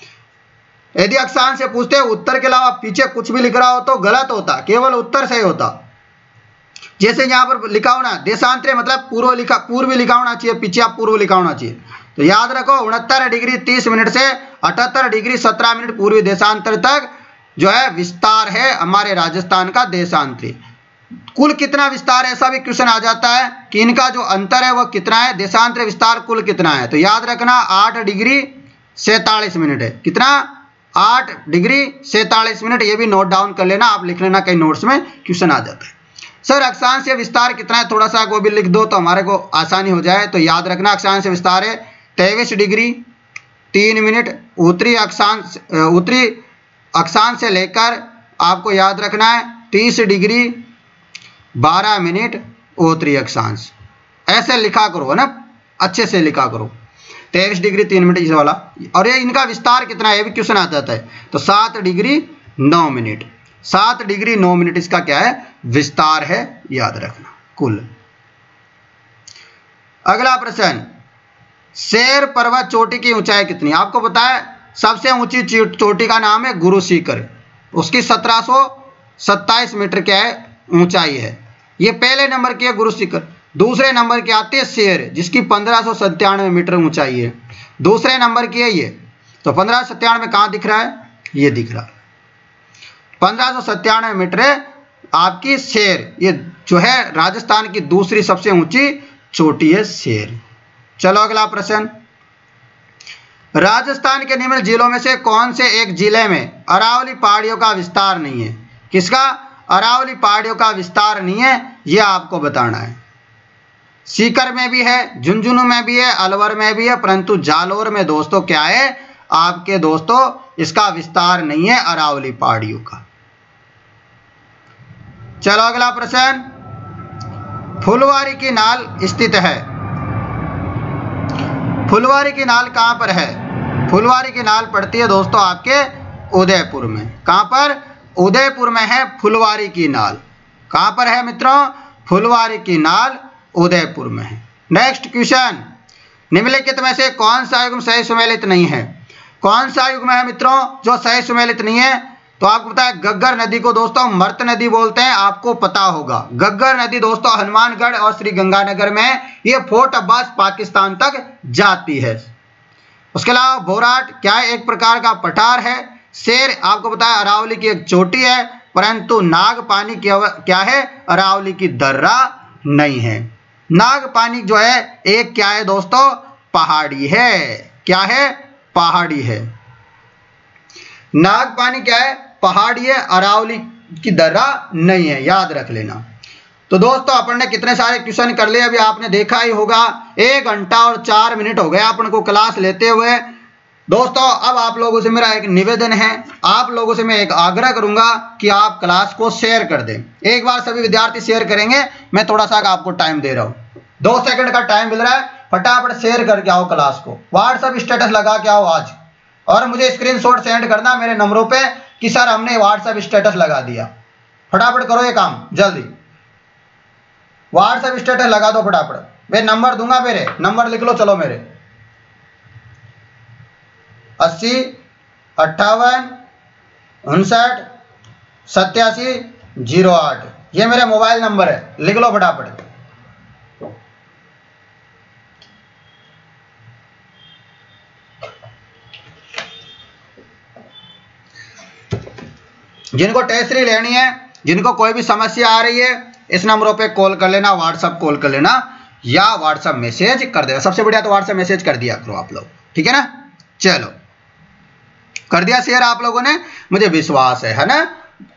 यदि अक्षांश से पूछते उत्तर के अलावा पीछे कुछ भी लिख रहा हो तो गलत होता, केवल उत्तर सही होता। जैसे यहाँ पर लिखा होना देशांतरीय मतलब पूर्व लिखा, पूर्व भी लिखा होना चाहिए, पीछे आप पूर्व लिखा होना चाहिए। तो याद रखो 69 डिग्री 30 मिनट से 78 डिग्री 17 मिनट पूर्वी देशांतर तक जो है विस्तार है हमारे राजस्थान का देशांतरीय। कुल कितना विस्तार है, ऐसा भी क्वेश्चन आ जाता है कि इनका जो अंतर है वो कितना है, देशांतरीय विस्तार कुल कितना है। तो याद रखना 8 डिग्री 47 मिनट है। कितना? 8 डिग्री 47 मिनट। ये भी नोट डाउन कर लेना, आप लिख लेना, कई नोट्स में क्वेश्चन आ जाता है। सर अक्षांशीय विस्तार कितना है, थोड़ा सा वो भी लिख दो तो हमारे को आसानी हो जाए। तो याद रखना अक्षांशीय विस्तार है 23 डिग्री 3 मिनट उत्तरी अक्षांश से लेकर आपको याद रखना है 30 डिग्री 12 मिनट उत्तरी अक्षांश। ऐसे लिखा करो ना, अच्छे से लिखा करो। 23 डिग्री 3 मिनट इस वाला। और ये इनका विस्तार कितना है, ये भी क्वेश्चन आ जाता है। तो 7 डिग्री 9 मिनट, 7 डिग्री 9 मिनट इसका क्या है, विस्तार है, याद रखना कुल। अगला प्रश्न, शेर पर्वत चोटी की ऊंचाई कितनी? आपको पता है सबसे ऊंची चोटी का नाम है गुरु शिखर, उसकी 1727 मीटर क्या है ऊंचाई है। ये पहले नंबर की है गुरु शिखर। दूसरे नंबर की आती है शेर जिसकी 1597 मीटर ऊंचाई है। दूसरे नंबर की है ये। तो 1597 कहाँ दिख रहा है, ये दिख रहा है 1597 मीटर है आपकी शेर। ये जो है राजस्थान की दूसरी सबसे ऊंची चोटी है शेर। चलो अगला प्रश्न, राजस्थान के निम्न जिलों में से कौन से एक जिले में अरावली पहाड़ियों का विस्तार नहीं है? किसका? अरावली पहाड़ियों का विस्तार नहीं है, यह आपको बताना है। सीकर में भी है, झुंझुनू में भी है, अलवर में भी है, परंतु जालौर में दोस्तों क्या है आपके दोस्तों इसका विस्तार नहीं है अरावली पहाड़ियों का। चलो अगला प्रश्न, फुलवारी की नाल स्थित है। फुलवारी की नाल कहां पर है? फुलवारी की नाल पड़ती है दोस्तों आपके उदयपुर में। कहां पर? उदयपुर में है फुलवारी की नाल। कहां पर है मित्रों? फुलवारी की नाल उदयपुर में है। नेक्स्ट क्वेश्चन, निम्नलिखित में से कौन सा युग्म सही सुमेलित नहीं है? कौन सा युग्म है मित्रों जो सही सुमेलित नहीं है? तो आपको पता है गग्गर नदी को दोस्तों मर्त नदी बोलते हैं, आपको पता होगा। गग्गर नदी दोस्तों हनुमानगढ़ और श्री गंगानगर में, ये फोर्ट अब्बास पाकिस्तान तक जाती है। उसके अलावा बोराट क्या है, एक प्रकार का पठार है। शेर आपको पता है अरावली की एक चोटी है, परंतु नागपानी क्या है अरावली की दर्रा नहीं है। नागपानी जो है एक क्या है दोस्तों पहाड़ी है। क्या है? पहाड़ी है। नागपानी क्या है? पहाड़ी है, अरावली की दर्रा नहीं है, याद रख लेना। तो दोस्तों अपन ने कितने सारे क्वेश्चन कर लिए अभी आपने देखा ही होगा। 1 घंटा और 4 मिनट हो गए अपन को क्लास लेते हुए। दोस्तों अब आप लोगों से मेरा एक निवेदन है, आप लोगों से मैं एक आग्रह करूंगा कि आप क्लास को शेयर कर दें। एक बार सभी विद्यार्थी शेयर करेंगे, मैं थोड़ा सा आपको टाइम दे रहा हूं, 2 सेकंड का टाइम मिल रहा है, फटाफट शेयर करके आओ क्लास को, व्हाट्सएप स्टेटस लगा के आओ आज, और मुझे स्क्रीनशॉट सेंड करना मेरे नंबरों पे कि सर हमने व्हाट्सएप स्टेटस लगा दिया। फटाफट करो ये काम जल्दी, व्हाट्सएप स्टेटस लगा दो फटाफट। मैं नंबर दूंगा, मेरे नंबर लिख लो, चलो मेरे 80 58 59 87 08, ये मेरा मोबाइल नंबर है, लिख लो फटाफट। जिनको टेस्ट सीरीज लेनी है, जिनको कोई भी समस्या आ रही है, इस नंबरों पे कॉल कर लेना, व्हाट्सएप कॉल कर लेना या व्हाट्सएप मैसेज कर देना। सबसे बढ़िया तो व्हाट्सएप मैसेज कर दिया करो आप लोग, ठीक है ना। चलो कर दिया शेयर आप लोगों ने, मुझे विश्वास है ना।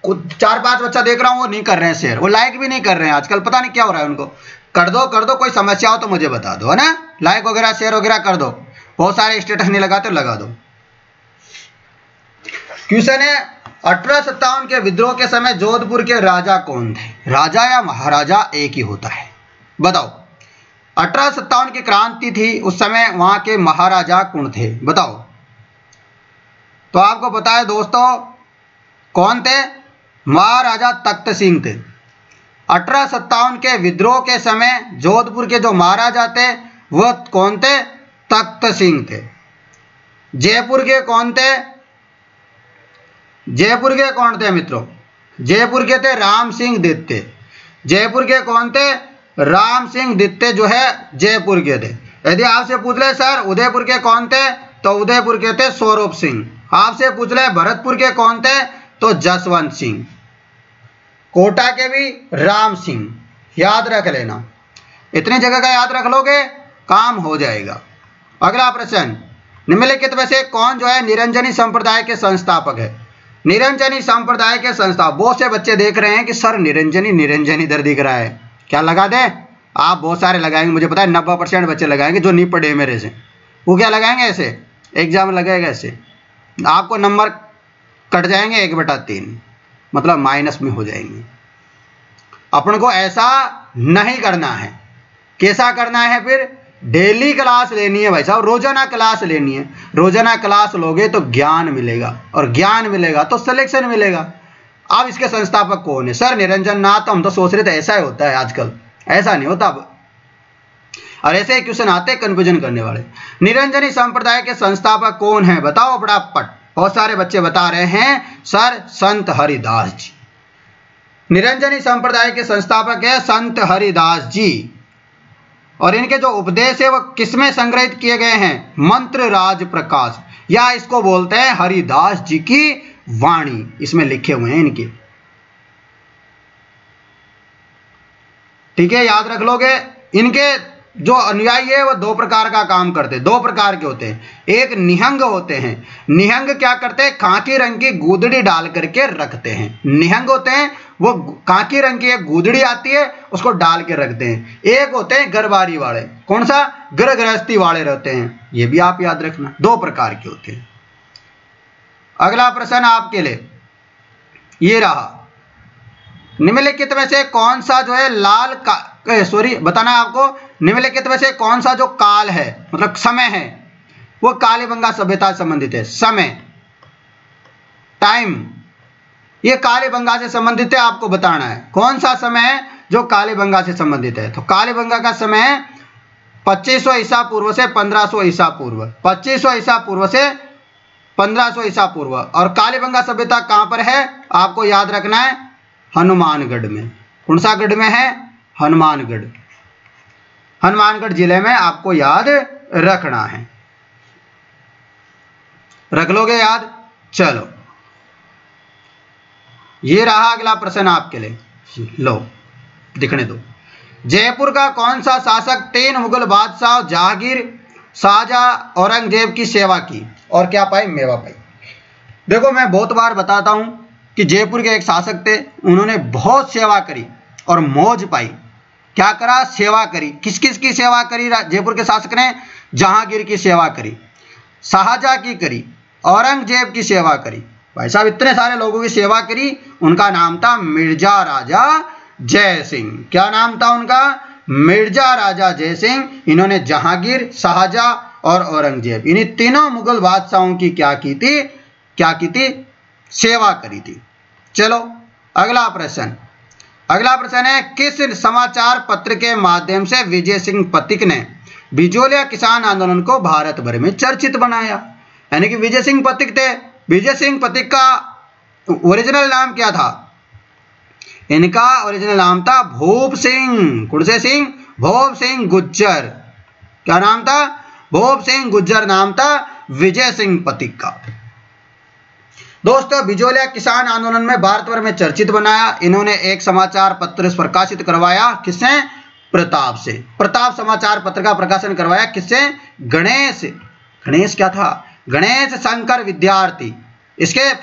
4-5 बच्चा देख रहा हूँ वो नहीं कर रहे हैं शेयर, वो लाइक भी नहीं कर रहे हैं आजकल, पता नहीं क्या हो रहा है उनको। कर दो, कोई समस्या हो तो मुझे बता दो, है ना। लाइक वगैरह शेयर वगैरह कर दो, बहुत सारे स्टेटस नहीं लगाते, लगा दो। क्वेश्चन है 1857 के विद्रोह के समय जोधपुर के राजा कौन थे? राजा या महाराजा एक ही होता है, बताओ। 1857 की क्रांति थी, उस समय वहां के महाराजा कौन थे, बताओ। तो आपको पता है दोस्तों कौन थे? महाराजा तख्त सिंह थे। 1857 के विद्रोह के समय जोधपुर के जो महाराजा थे वह कौन थे? तख्त सिंह थे। जयपुर के कौन थे? जयपुर के कौन थे मित्रों? जयपुर के थे राम सिंह दित्ते। जयपुर के कौन थे? राम सिंह दित्ते जो है जयपुर के थे। यदि आपसे पूछ ले सर उदयपुर के कौन थे, तो उदयपुर के थे सौरभ सिंह। आपसे पूछ ले भरतपुर के कौन थे, तो जसवंत सिंह। कोटा के भी राम सिंह, याद रख लेना। इतनी जगह का याद रख लोगे काम हो जाएगा। अगला प्रश्न, निम्नलिखित में से कौन जो है निरंजनी संप्रदाय के संस्थापक है? निरंजनी संप्रदाय के संस्था, बहुत से बच्चे देख रहे हैं कि सर निरंजनी इधर दिख रहा है, क्या लगा दें? आप बहुत सारे लगाएंगे, मुझे पता है 90% बच्चे लगाएंगे जो नहीं पढ़े मेरे से। वो क्या लगाएंगे? ऐसे एग्जाम लगेगा, ऐसे आपको नंबर कट जाएंगे 1/3, मतलब माइनस में हो जाएंगे। अपन को ऐसा नहीं करना है। कैसा करना है फिर? डेली क्लास लेनी है भाई साहब, रोजाना क्लास लेनी है। रोजाना क्लास लोगे तो ज्ञान मिलेगा, और ज्ञान मिलेगा तो सिलेक्शन मिलेगा। अब इसके संस्थापक कौन है? सर निरंजन नाथ, हम तो सोच रहे थे ऐसा ही होता है, आजकल ऐसा नहीं होता। और ऐसे क्वेश्चन आते हैं कंफ्यूजन करने वाले। निरंजनी संप्रदाय के संस्थापक कौन है, बताओ फटाफट। बहुत सारे बच्चे बता रहे हैं सर संत हरिदास जी। निरंजनी संप्रदाय के संस्थापक है संत हरिदास जी, और इनके जो उपदेश है वह किसमें संग्रहित किए गए हैं? मंत्र राज प्रकाश, या इसको बोलते हैं हरिदास जी की वाणी, इसमें लिखे हुए हैं इनके। ठीक है, याद रख लोगे। इनके जो अनुयायी है वो 2 प्रकार का काम करते हैं, 2 प्रकार के होते हैं। एक निहंग होते हैं। निहंग क्या करते हैं? खाकी रंग की गूदड़ी डाल करके रखते हैं। निहंग होते हैं वो खाकी रंग की एक गूदड़ी आती है उसको डाल के रखते हैं। एक होते हैं घरबारी वाले, कौन सा? घर गृहस्थी वाले रहते हैं। ये भी आप याद रखना, 2 प्रकार के होते हैं। अगला प्रश्न आपके लिए ये रहा, निम्नलिखित में से कौन सा जो है बताना है आपको, निम्नलिखित में से कौन सा जो काल है, मतलब समय है, वो कालीबंगा सभ्यता से संबंधित है। समय, टाइम, ये कालीबंगा से संबंधित है, आपको बताना है कौन सा समय है जो कालीबंगा से संबंधित है। तो कालीबंगा का समय है 2500 ईसा पूर्व से 1500 ईसा पूर्व, 2500 ईसा पूर्व से 1500 ईसा पूर्व। और कालीबंगा सभ्यता कहां पर है आपको याद रखना है? हनुमानगढ़ में। कौन सा गढ़ में है? हनुमानगढ़। हनुमानगढ़ जिले में आपको याद रखना है। रख लोगे याद? चलो ये रहा अगला प्रश्न आपके लिए, लो दिखने दो। जयपुर का कौन सा शासक 3 मुगल बादशाह जहांगीर, शाहजहां, औरंगजेब की सेवा की और क्या पाई? मेवा पाई। देखो मैं बहुत बार बताता हूं कि जयपुर के एक शासक थे, उन्होंने बहुत सेवा करी और मौज पाई। क्या करा? सेवा करी। किस किस की सेवा करी जयपुर के शासक ने? जहांगीर की सेवा करी। शाहजहां की करी, औरंगजेब की सेवा करी। भाई साहब इतने सारे लोगों की सेवा करी। उनका नाम था मिर्जा राजा जय सिंह। क्या नाम था उनका? मिर्जा राजा जय सिंह। इन्होंने जहांगीर, शाहजहां और औरंगजेब, इन्हीं तीनों मुगल बादशाहों की क्या की थी? सेवा करी थी। चलो अगला प्रश्न है, किस समाचार पत्र के माध्यम से विजय सिंह पथिक ने बिजोलिया किसान आंदोलन को भारत भर में चर्चित बनाया? यानी कि विजय सिंह पथिक थे। विजय सिंह पथिक का ओरिजिनल नाम क्या था? इनका ओरिजिनल नाम था भूप सिंह। कौन से सिंह? भूप सिंह गुज्जर। क्या नाम था? भूप सिंह गुज्जर नाम था विजय सिंह पथिक का। दोस्तों बिजोलिया किसान आंदोलन में भारत भर में चर्चित बनाया। इन्होंने एक समाचार पत्र प्रकाशित करवाया। किससे? प्रताप से। प्रताप समाचार पत्र का प्रकाशन करवाया। किससे? गणेश क्या था? गणेश शंकर विद्यार्थी। इसके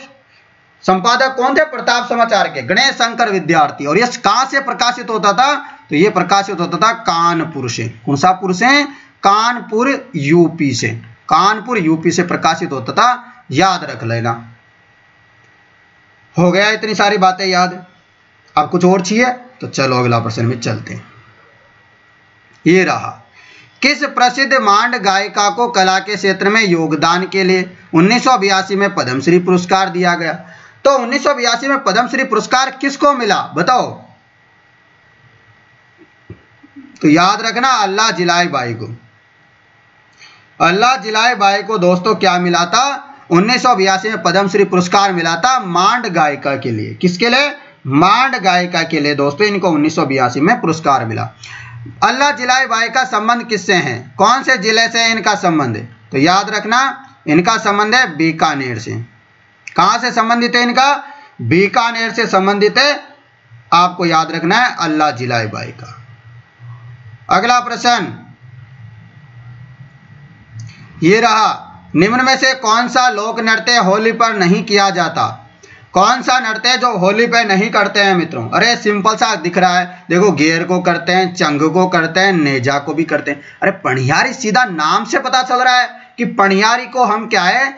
संपादक कौन थे? प्रताप समाचार के गणेश शंकर विद्यार्थी। और ये कहां से प्रकाशित होता था? तो ये प्रकाशित होता था कानपुर से। कौन सा पुर से? कानपुर यूपी से। कानपुर यूपी से प्रकाशित होता था। याद रख लेना। हो गया इतनी सारी बातें याद। अब कुछ और चाहिए तो चलो अगला प्रश्न में चलते हैं। ये रहा, किस प्रसिद्ध मांड गायिका को कला के क्षेत्र में योगदान के लिए 1982 में पद्मश्री पुरस्कार दिया गया? तो 1982 में पद्मश्री पुरस्कार किसको मिला बताओ? तो याद रखना अल्लाह जिलाई बाई को। अल्लाह जिलाई बाई को दोस्तों क्या मिला था? 1982 में पद्मश्री पुरस्कार मिला था मांड गायिका के लिए। किसके लिए? मांड गायिका के लिए दोस्तों इनको 1982 में पुरस्कार मिला। अल्लाह जिलाई बाई का संबंध किससे है? कौन से जिले से इनका संबंध है? तो याद रखना इनका संबंध है बीकानेर से। कहां से संबंधित है इनका? बीकानेर से संबंधित है। आपको याद रखना है अल्लाह जिलाई बाई का। अगला प्रश्न ये रहा, निम्न में से कौन सा लोक नृत्य होली पर नहीं किया जाता? कौन सा नृत्य जो होली पे नहीं करते हैं मित्रों? अरे सिंपल सा दिख रहा है, देखो गेर को करते हैं, चंग को करते हैं, नेजा को भी करते हैं। अरे पणियारी, सीधा नाम से पता चल रहा है कि पणियारी को हम क्या है,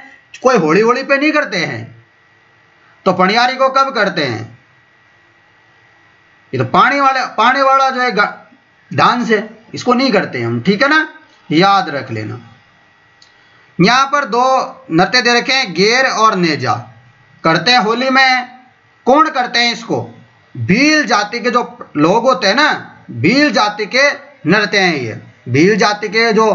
कोई होली पे नहीं करते हैं। तो पणियारी को कब करते हैं? ये तो पानी वाला जो है डांस है, इसको नहीं करते हम, ठीक है ना, याद रख लेना। यहां पर दो नृत्य दे रखे हैं, गेर और नेजा। करते हैं होली में। कौन करते हैं इसको? भील जाति के जो लोग होते हैं ना, भील जाति के नृत्य हैं ये। भील जाति के जो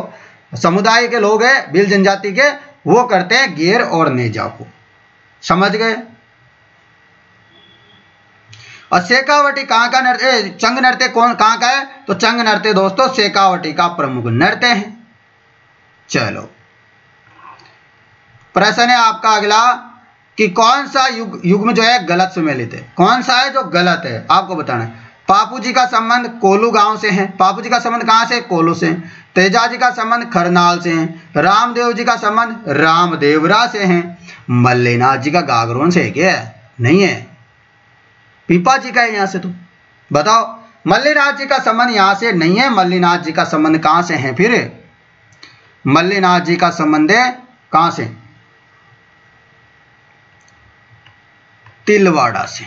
समुदाय के लोग हैं, भील जनजाति के, वो करते हैं गेर और नेजा को। समझ गए? और शेखावटी कहाँ का नृत्य? चंग नृत्य कहाँ का है? तो चंग नृत्य दोस्तों शेखावटी का प्रमुख नृत्य है। चलो प्रश्न है आपका अगला कि कौन सा युग्म जो है गलत सुमेलित है? कौन सा है जो गलत है आपको बताना है। पापू जी का संबंध कोलू गांव से है। पापू जी का संबंध कहां से? कोलू से। तेजा जी का संबंध खरनाल से है। रामदेव जी का संबंध रामदेवरा से है। मल्लीनाथ जी का गागरोन से है क्या? नहीं है, पीपा जी का है यहां से। तो बताओ, मल्लीनाथ जी का संबंध यहां से नहीं है। मल्लीनाथ जी का संबंध कहां से है फिर? मल्लीनाथ जी का संबंध है कहां से? तिलवाड़ा से।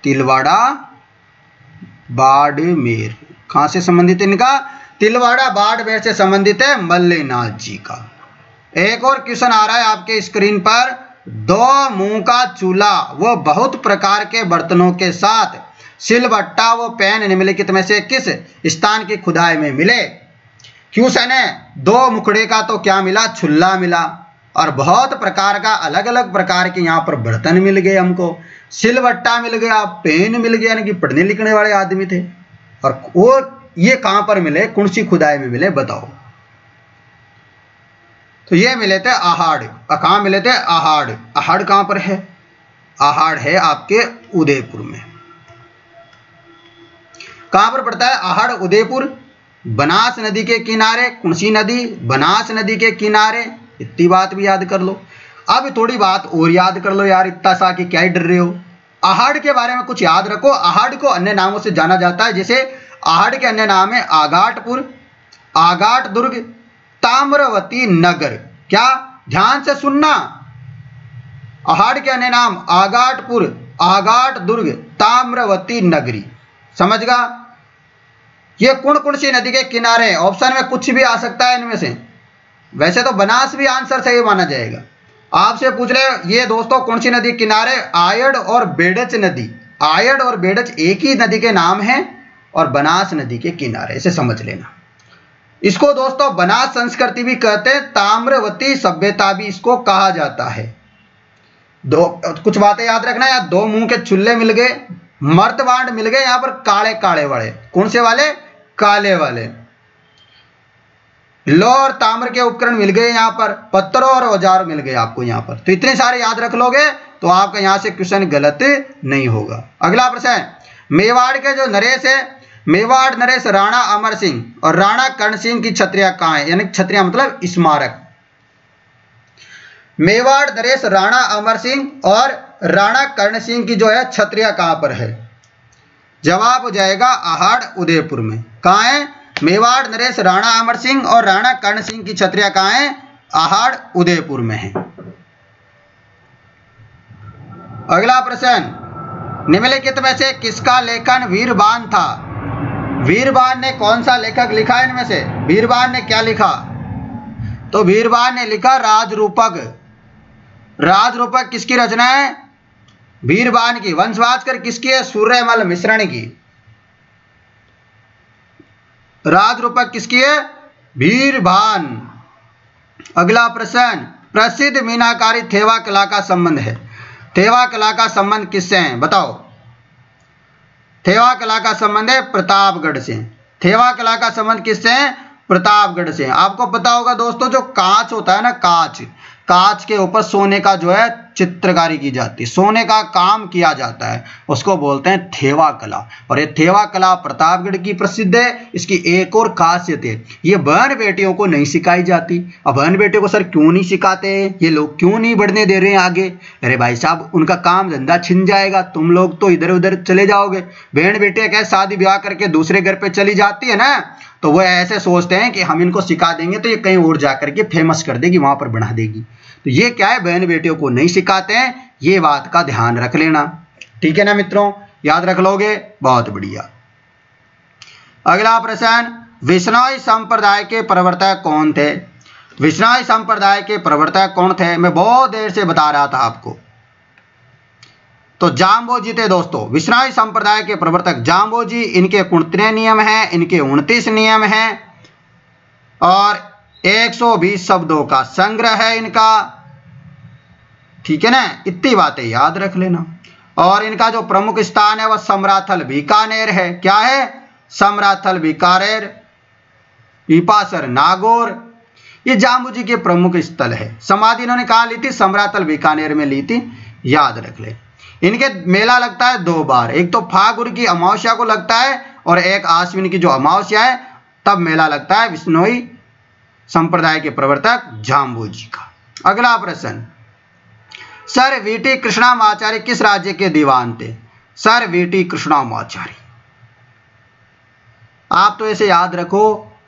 तिलवाड़ा बाड़मेर। कहां से संबंधित इनका? तिलवाड़ा बाड़मेर से संबंधित है मल्लीनाथ जी का। एक और क्वेश्चन आ रहा है आपके स्क्रीन पर, दो मुंह का चूल्हा वो बहुत प्रकार के बर्तनों के साथ सिलबट्टा व पैन निम्नलिखित में से किस स्थान की खुदाई में मिले? क्वेश्चन है, दो मुखड़े का तो क्या मिला? चूल्हा मिला। और बहुत प्रकार का अलग अलग प्रकार के यहाँ पर बर्तन मिल गए हमको। सिलबट्टा मिल गया, पेन मिल गया, यानी कि पढ़ने लिखने वाले आदमी थे। और वो ये कहां पर मिले? कौन सी खुदाई में मिले बताओ? तो ये मिले थे आहाड़। कहां मिले थे? आहाड़। आहाड़ कहां पर है? आहाड़ है आपके उदयपुर में। कहां पर पड़ता है आहाड़? उदयपुर। बनास नदी के किनारे। कौन सी नदी? बनास नदी के किनारे। इतनी बात भी याद कर लो। अब थोड़ी बात और याद कर लो यार, इतना सा कि क्या ही डर रहे हो। आहाड़ के बारे में कुछ याद रखो। आहाड़ को अन्य नामों से जाना जाता है, जैसे आहाड़ के अन्य नाम है आगाटपुर, आगाट दुर्ग, ताम्रवती नगर। क्या, ध्यान से सुनना, अहाड़ के अन्य नाम आगाटपुर, आगाट दुर्ग, ताम्रवती नगरी। समझगा? ये कौन कौन सी नदी के किनारे? ऑप्शन में कुछ भी आ सकता है इनमें से। वैसे तो बनास भी आंसर सही माना जाएगा। आपसे पूछ रहे ये दोस्तों कौन सी नदी किनारे? आयड और बेडच नदी। आयड और बेडच एक ही नदी के नाम हैं और बनास नदी के किनारे, इसे समझ लेना। इसको दोस्तों बनास संस्कृति भी कहते हैं, ताम्रवती सभ्यता भी इसको कहा जाता है। दो कुछ बातें याद रखना, या दो मुंह के चुल्ले मिल गए, मर्तबांड मिल गए, यहां पर काले काले वाले। कौन से वाले? काले वाले। लोह और ताम्र के उपकरण मिल गए, यहां पर पत्थरों और औजार मिल गए आपको यहां पर। तो इतने सारे याद रख लोगे तो आपका यहां से क्वेश्चन गलत नहीं होगा। अगला प्रश्न है, मेवाड़ के जो नरेश है, मेवाड़ नरेश राणा अमर सिंह और राणा कर्ण सिंह की छत्रियां कहां है? यानी छत्रियां मतलब स्मारक। मेवाड़ नरेश राणा अमर सिंह और राणा कर्ण सिंह की जो है छत्रियां कहां पर है? जवाब हो जाएगा अहाड़ उदयपुर में। कहां है? मेवाड़ नरेश राणा अमर सिंह और राणा कर्ण सिंह की छत्रियां कहां है? अहाड़ उदयपुर में है। अगला प्रश्न, निम्नलिखित में से किसका लेखन वीरबान था? वीरबान ने कौन सा लेखक लिखा इनमें से? वीरबान ने क्या लिखा? तो वीरबान ने लिखा राजरूपक। राजरूपक किसकी रचना है? वीरबान की। वंशवाचकर किसकी है? सूर्यमल मिश्रण की। राजरूपक किसकी है? वीरबान। अगला प्रश्न, प्रसिद्ध मीनाकारी थेवा कला का संबंध है। थेवा कला का संबंध किससे है? बताओ। थेवा कला का संबंध है प्रतापगढ़ से। थेवा कला का संबंध किससे है? प्रतापगढ़ से। आपको पता होगा दोस्तों, जो कांच होता है ना, कांच, कांच के ऊपर सोने का जो है चित्रकारी की जाती है, सोने का काम किया जाता है, उसको बोलते हैं थेवा कला। और ये थेवा कला प्रतापगढ़ की प्रसिद्ध है। इसकी एक और खासियत है, ये बहन बेटियों को नहीं सिखाई जाती। अब बहन बेटियों को सर क्यों नहीं सिखाते हैं? ये लोग क्यों नहीं बढ़ने दे रहे हैं आगे? अरे भाई साहब, उनका काम धंधा छिन जाएगा, तुम लोग तो इधर उधर चले जाओगे। बहन बेटियां क्या शादी ब्याह करके दूसरे घर पे चली जाती है ना, तो वो ऐसे सोचते हैं कि हम इनको सिखा देंगे तो ये कहीं और जाकर के फेमस कर देगी, वहां पर बना देगी। तो ये क्या है, बहन बेटियों को नहीं सिखाते हैं। ये बात का ध्यान रख लेना, ठीक है ना मित्रों? याद रख लोगे, बहुत बढ़िया। अगला प्रश्न, विश्नोई संप्रदाय के प्रवर्तक कौन थे? विश्नोई संप्रदाय के प्रवर्तक कौन थे? मैं बहुत देर से बता रहा था आपको। तो जाम्बोजी थे दोस्तों। विश्नोई संप्रदाय के प्रवर्तक जाम्बोजी। इनके कुल नियम हैं, इनके 29 नियम हैं और 120 शब्दों का संग्रह है इनका, ठीक है ना? इतनी बातें याद रख लेना। और इनका जो प्रमुख स्थान है वह समराथल बीकानेर है। क्या है? समराथल बीकानेर, पीपासर नागौर, ये जाम्बोजी के प्रमुख स्थल है। समाधि इन्होंने कहाँ ली थी? समराथल बीकानेर में ली थी, याद रख ले। इनके मेला लगता है 2 बार, एक तो फागुन की अमावस्या को लगता है और एक आश्विन की जो अमावस्या है तब मेला लगता है विश्नोई संप्रदाय के प्रवर्तक जाम्बोजी का। अगला प्रश्न, सर वीटी कृष्णामाचार्य किस राज्य के दीवान थे? सर वीटी कृष्णामाचार्य, आप तो ऐसे याद रखो,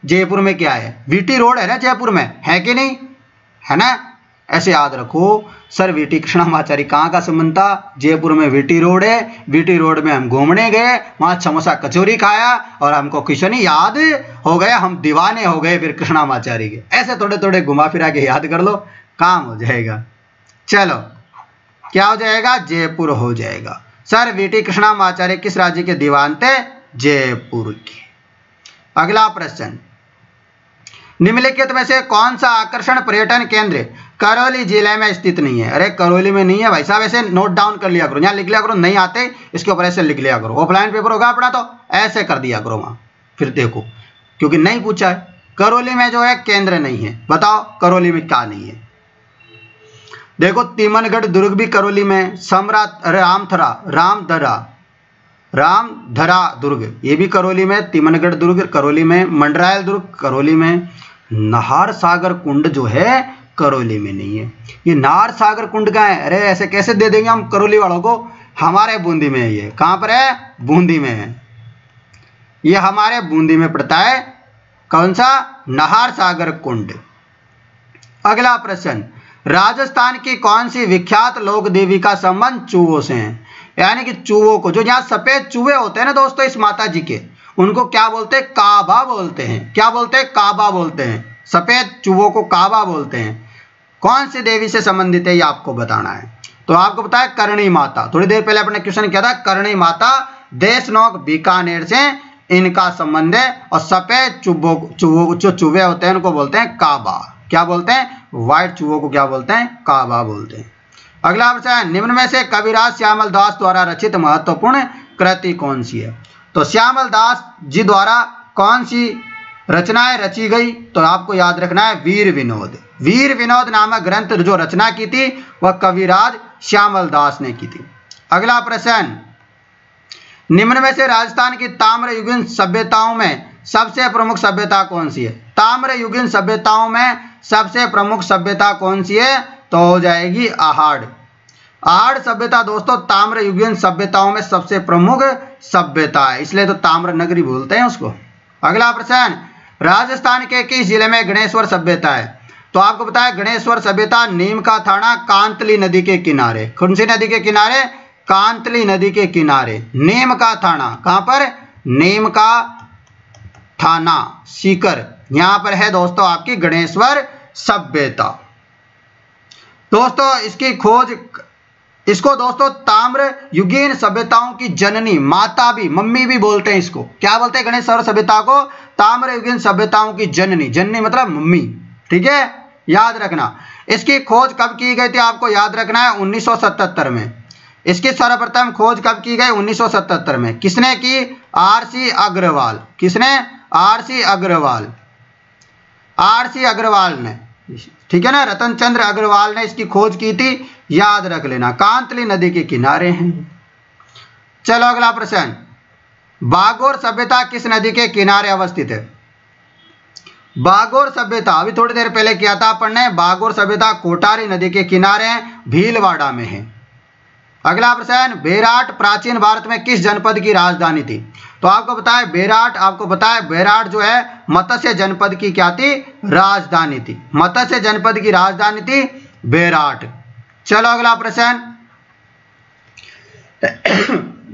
जयपुर में क्या है? वीटी रोड है ना जयपुर में, है कि नहीं? है ना? ऐसे याद रखो, सर वीटी कृष्णामाचार्य कहाँ का संबंध था? जयपुर में वीटी रोड है, वीटी रोड में हम घूमने गए, वहां समोसा कचौरी खाया और हमको क्वेश्चन याद हो गया, हम दीवाने हो गए फिर कृष्णामाचार्य के। ऐसे थोड़े थोड़े घुमा फिरा के याद कर लो, काम हो जाएगा। चलो, क्या हो जाएगा? जयपुर हो जाएगा। सर वीटी कृष्णामाचार्य किस राज्य के दीवान थे? जयपुर के। अगला प्रश्न, निम्नलिखित में से कौन सा आकर्षण पर्यटन केंद्र करौली जिले में स्थित नहीं है? अरे करौली में नहीं है भाई साहब, ऐसे नोट डाउन कर लिया करो, यहाँ लिख लिया करो, नहीं आते इसके ऊपर ऐसे लिख लिया करो। ऑफलाइन पेपर होगा अपना तो ऐसे कर दिया करो वहां, फिर देखो, क्योंकि नहीं पूछा है। करौली में जो है केंद्र नहीं है, बताओ करौली में क्या नहीं है? देखो तिमनगढ़ दुर्ग भी करौली में, सम्राट रामधरा दुर्ग ये भी करौली में, तिमनगढ़ दुर्ग करौली में, मंडरायल दुर्ग करौली में, नाहर सागर कुंड जो है करौली में नहीं है। ये नाहर सागर कुंड का है? अरे ऐसे कैसे दे देंगे हम करौली वालों को? हमारे बूंदी में है। ये कहां पर है? बूंदी में है, ये हमारे बूंदी में पड़ता है कौन सा? नाहर सागर कुंड। अगला प्रश्न, राजस्थान की कौन सी विख्यात लोक देवी का संबंध चूहों से है? यानी कि चूहों को, जो यहाँ सफेद चूहे होते हैं ना दोस्तों इस माता जी के, उनको क्या बोलते हैं? काबा बोलते हैं। क्या बोलते हैं? काबा बोलते हैं। सफेद चूहों को काबा बोलते हैं। कौन सी देवी से संबंधित है ये आपको बताना है। तो आपको पता है करणी माता, थोड़ी देर पहले अपने क्वेश्चन किया था, करणी माता देशनोक बीकानेर से इनका संबंध है। और सफेद जो चूहे होते हैं उनको बोलते हैं काबा। क्या बोलते हैं? व्हाइट चूहों को क्या बोलते हैं? काबा बोलते हैं। अगला प्रश्न है, निम्न में से कविराज श्यामल दास द्वारा रचित महत्वपूर्ण कृति कौन सी है? तो श्यामल दास जी द्वारा कौन सी रचनाएं रची गई? तो आपको याद रखना है वीर विनोद। वीर विनोद नामक ग्रंथ जो रचना की थी वह कविराज श्यामल दास ने की थी। अगला प्रश्न, निम्न में से राजस्थान की ताम्रयुगीन सभ्यताओं में सबसे प्रमुख सभ्यता कौन सी है? ताम्रयुगीन सभ्यताओं में सबसे प्रमुख सभ्यता कौन सी है? तो हो जाएगी आहड़। आहड़ सभ्यता दोस्तों ताम्रयुगीन सभ्यताओं में सबसे प्रमुख सभ्यता है, इसलिए तो ताम्र नगरी बोलते हैं उसको। अगला प्रश्न, राजस्थान के किस जिले में गणेश्वर सभ्यता है? तो आपको पता है गणेश्वर सभ्यता नीम का थाना कांतली नदी के किनारे। कौन सी नदी के किनारे? कांतली नदी के किनारे। नीम का थाना कहां पर? नीम का थाना सीकर, यहां पर है दोस्तों आपकी गणेश्वर सभ्यता। दोस्तों इसकी खोज, इसको दोस्तों ताम्र युगीन सभ्यताओं की जननी, माता भी, मम्मी भी बोलते हैं इसको। क्या बोलते हैं? गणेश्वर सभ्यता को ताम्र युगीन सभ्यताओं की जननी। जननी मतलब मम्मी, ठीक है, याद रखना। इसकी खोज कब की गई थी? आपको याद रखना है 1977 में। इसकी सर्वप्रथम खोज कब की गई? 1977 में। किसने की? आरसी अग्रवाल। किसने? आरसी अग्रवाल। आरसी अग्रवाल ने, ठीक है ना, रतन चंद्र अग्रवाल ने इसकी खोज की थी, याद रख लेना। कांतली नदी के किनारे हैं। चलो अगला प्रश्न, बागोर सभ्यता किस नदी के किनारे अवस्थित है? बागोर सभ्यता अभी थोड़ी देर पहले किया था अपन ने, बागोर सभ्यता कोटारी नदी के किनारे हैं, भीलवाड़ा में है। अगला प्रश्न, बेराट प्राचीन भारत में किस जनपद की राजधानी थी? तो आपको पता है बेराट, आपको पता है बेराट जो है मत्स्य जनपद की क्या थी? राजधानी थी। मत्स्य जनपद की राजधानी थी बेराट। चलो अगला प्रश्न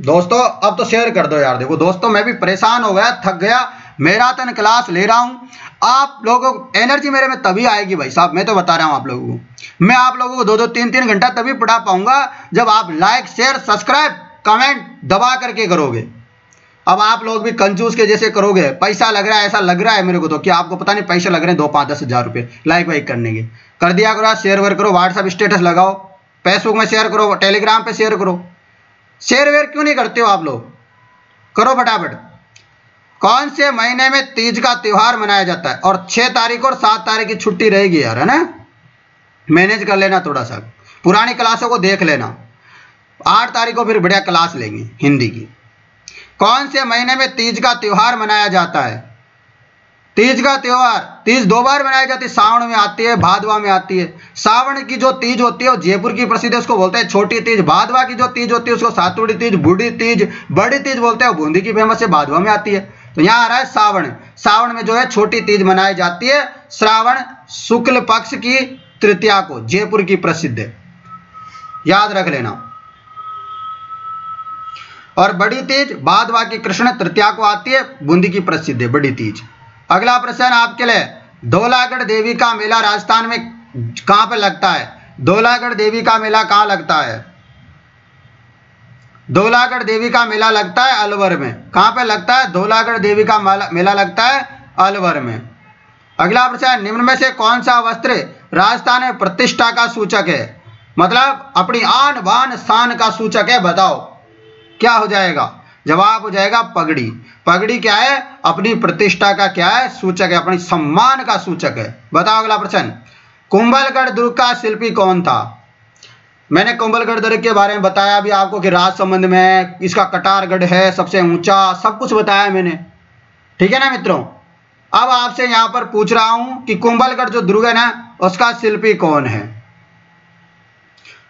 दोस्तों अब तो शेयर कर दो यार। देखो दोस्तों मैं भी परेशान हो गया, थक गया, मैराथन क्लास ले रहा हूं। आप लोगों को एनर्जी मेरे में तभी आएगी भाई साहब, मैं तो बता रहा हूं आप लोगों को। मैं आप लोगों को 2-2, 3-3 घंटा तभी पढ़ा पाऊंगा जब आप लाइक, शेयर, सब्सक्राइब, कमेंट दबा करके करोगे। अब आप लोग भी कंजूस के जैसे करोगे, पैसा लग रहा है, ऐसा लग रहा है मेरे को तो, क्या आपको पता नहीं पैसे लग रहे हैं 2, 5, 10 हज़ार रुपये लाइक वाइक करने के। कर दिया करो, शेयर वेयर करो, व्हाट्सएप स्टेटस लगाओ, फेसबुक में शेयर करो, टेलीग्राम पे शेयर करो। शेयर वेयर क्यों नहीं करते हो आप लोग? करो फटाफट। कौन से महीने में तीज का त्योहार मनाया जाता है? और 6 तारीख और 7 तारीख की छुट्टी रहेगी यार, है ना, मैनेज कर लेना थोड़ा सा, पुरानी क्लासों को देख लेना। 8 तारीख को फिर बढ़िया क्लास लेंगे हिंदी की। कौन से महीने में तीज का त्योहार मनाया जाता है? तीज का त्योहार, तीज 2 बार मनाई जाती है, सावन में आती है, भादवा में आती है। सावन की जो तीज होती है वो जयपुर की प्रसिद्ध है, उसको बोलते हैं छोटी तीज। भादवा की जो तीज होती है उसको सातुड़ी तीज, बूढ़ी तीज, बड़ी तीज बोलते हैं, वो बूंदी की फेमस है, भादवा में आती है। तो यहाँ आ रहा है सावन। सावन में जो है छोटी तीज मनाई जाती है, श्रावण शुक्ल पक्ष की तृतीया को, जयपुर की प्रसिद्ध है, याद रख लेना। और बड़ी तीज भादवा की कृष्ण तृतीया को आती है, बूंदी की प्रसिद्ध है बड़ी तीज। अगला प्रश्न आपके लिए, धौलागढ़ देवी का मेला राजस्थान में कहां पर लगता है? धौलागढ़ देवी का मेला कहां लगता है? धौलागढ़ देवी का मेला लगता है अलवर में। कहां पर लगता है? धौलागढ़ देवी का मेला लगता है अलवर में। अगला प्रश्न, निम्न में से कौन सा वस्त्र राजस्थान में प्रतिष्ठा का सूचक है? मतलब अपनी आन बान शान का सूचक है, बताओ क्या हो जाएगा? जवाब हो जाएगा पगड़ी। पगड़ी क्या है? अपनी प्रतिष्ठा का क्या है? सूचक है, अपनी सम्मान का सूचक है। बताओ अगला प्रश्न, कुंभलगढ़ दुर्ग का शिल्पी कौन था? मैंने कुंभलगढ़ दुर्ग के बारे में बताया अभी आपको कि राजसमंद में है, इसका कटारगढ़ है सबसे ऊंचा, सब कुछ बताया मैंने, ठीक है ना मित्रों। अब आपसे यहां पर पूछ रहा हूं कि कुंभलगढ़ जो दुर्ग है ना उसका शिल्पी कौन है?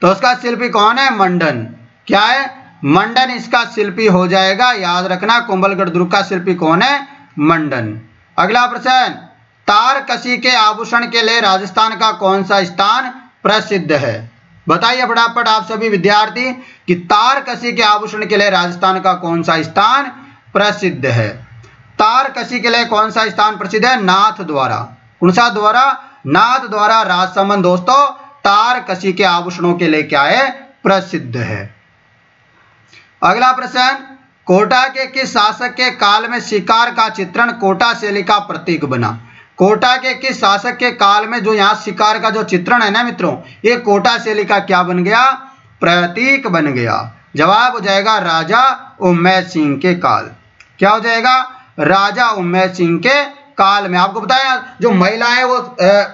तो उसका शिल्पी कौन है? मंडन। क्या है? मंडन इसका शिल्पी हो जाएगा, याद रखना। कुंभलगढ़ दुर्ग का शिल्पी कौन है? मंडन। अगला प्रश्न, तारकसी के आभूषण के लिए राजस्थान का कौन सा स्थान प्रसिद्ध है? बताइए फटाफट आप सभी विद्यार्थी कि तारकसी के आभूषण के लिए राजस्थान का कौन सा स्थान प्रसिद्ध है? तारकसी के लिए कौन सा स्थान प्रसिद्ध है? नाथ द्वारा। कौन सा द्वारा? नाथ द्वारा राजसमंद दोस्तों तारकसी के आभूषणों के लिए क्या है? प्रसिद्ध है। अगला प्रश्न, कोटा के किस शासक के काल में शिकार का चित्रण कोटा शैली का प्रतीक बना? कोटा के किस शासक के काल में जो यहाँ शिकार का जो चित्रण है ना मित्रों, ये कोटा शैली का क्या बन गया? प्रतीक बन गया। जवाब हो जाएगा राजा उम्मैद सिंह के काल। क्या हो जाएगा? राजा उम्मैद सिंह के काल में। आपको बताया जो महिला है वो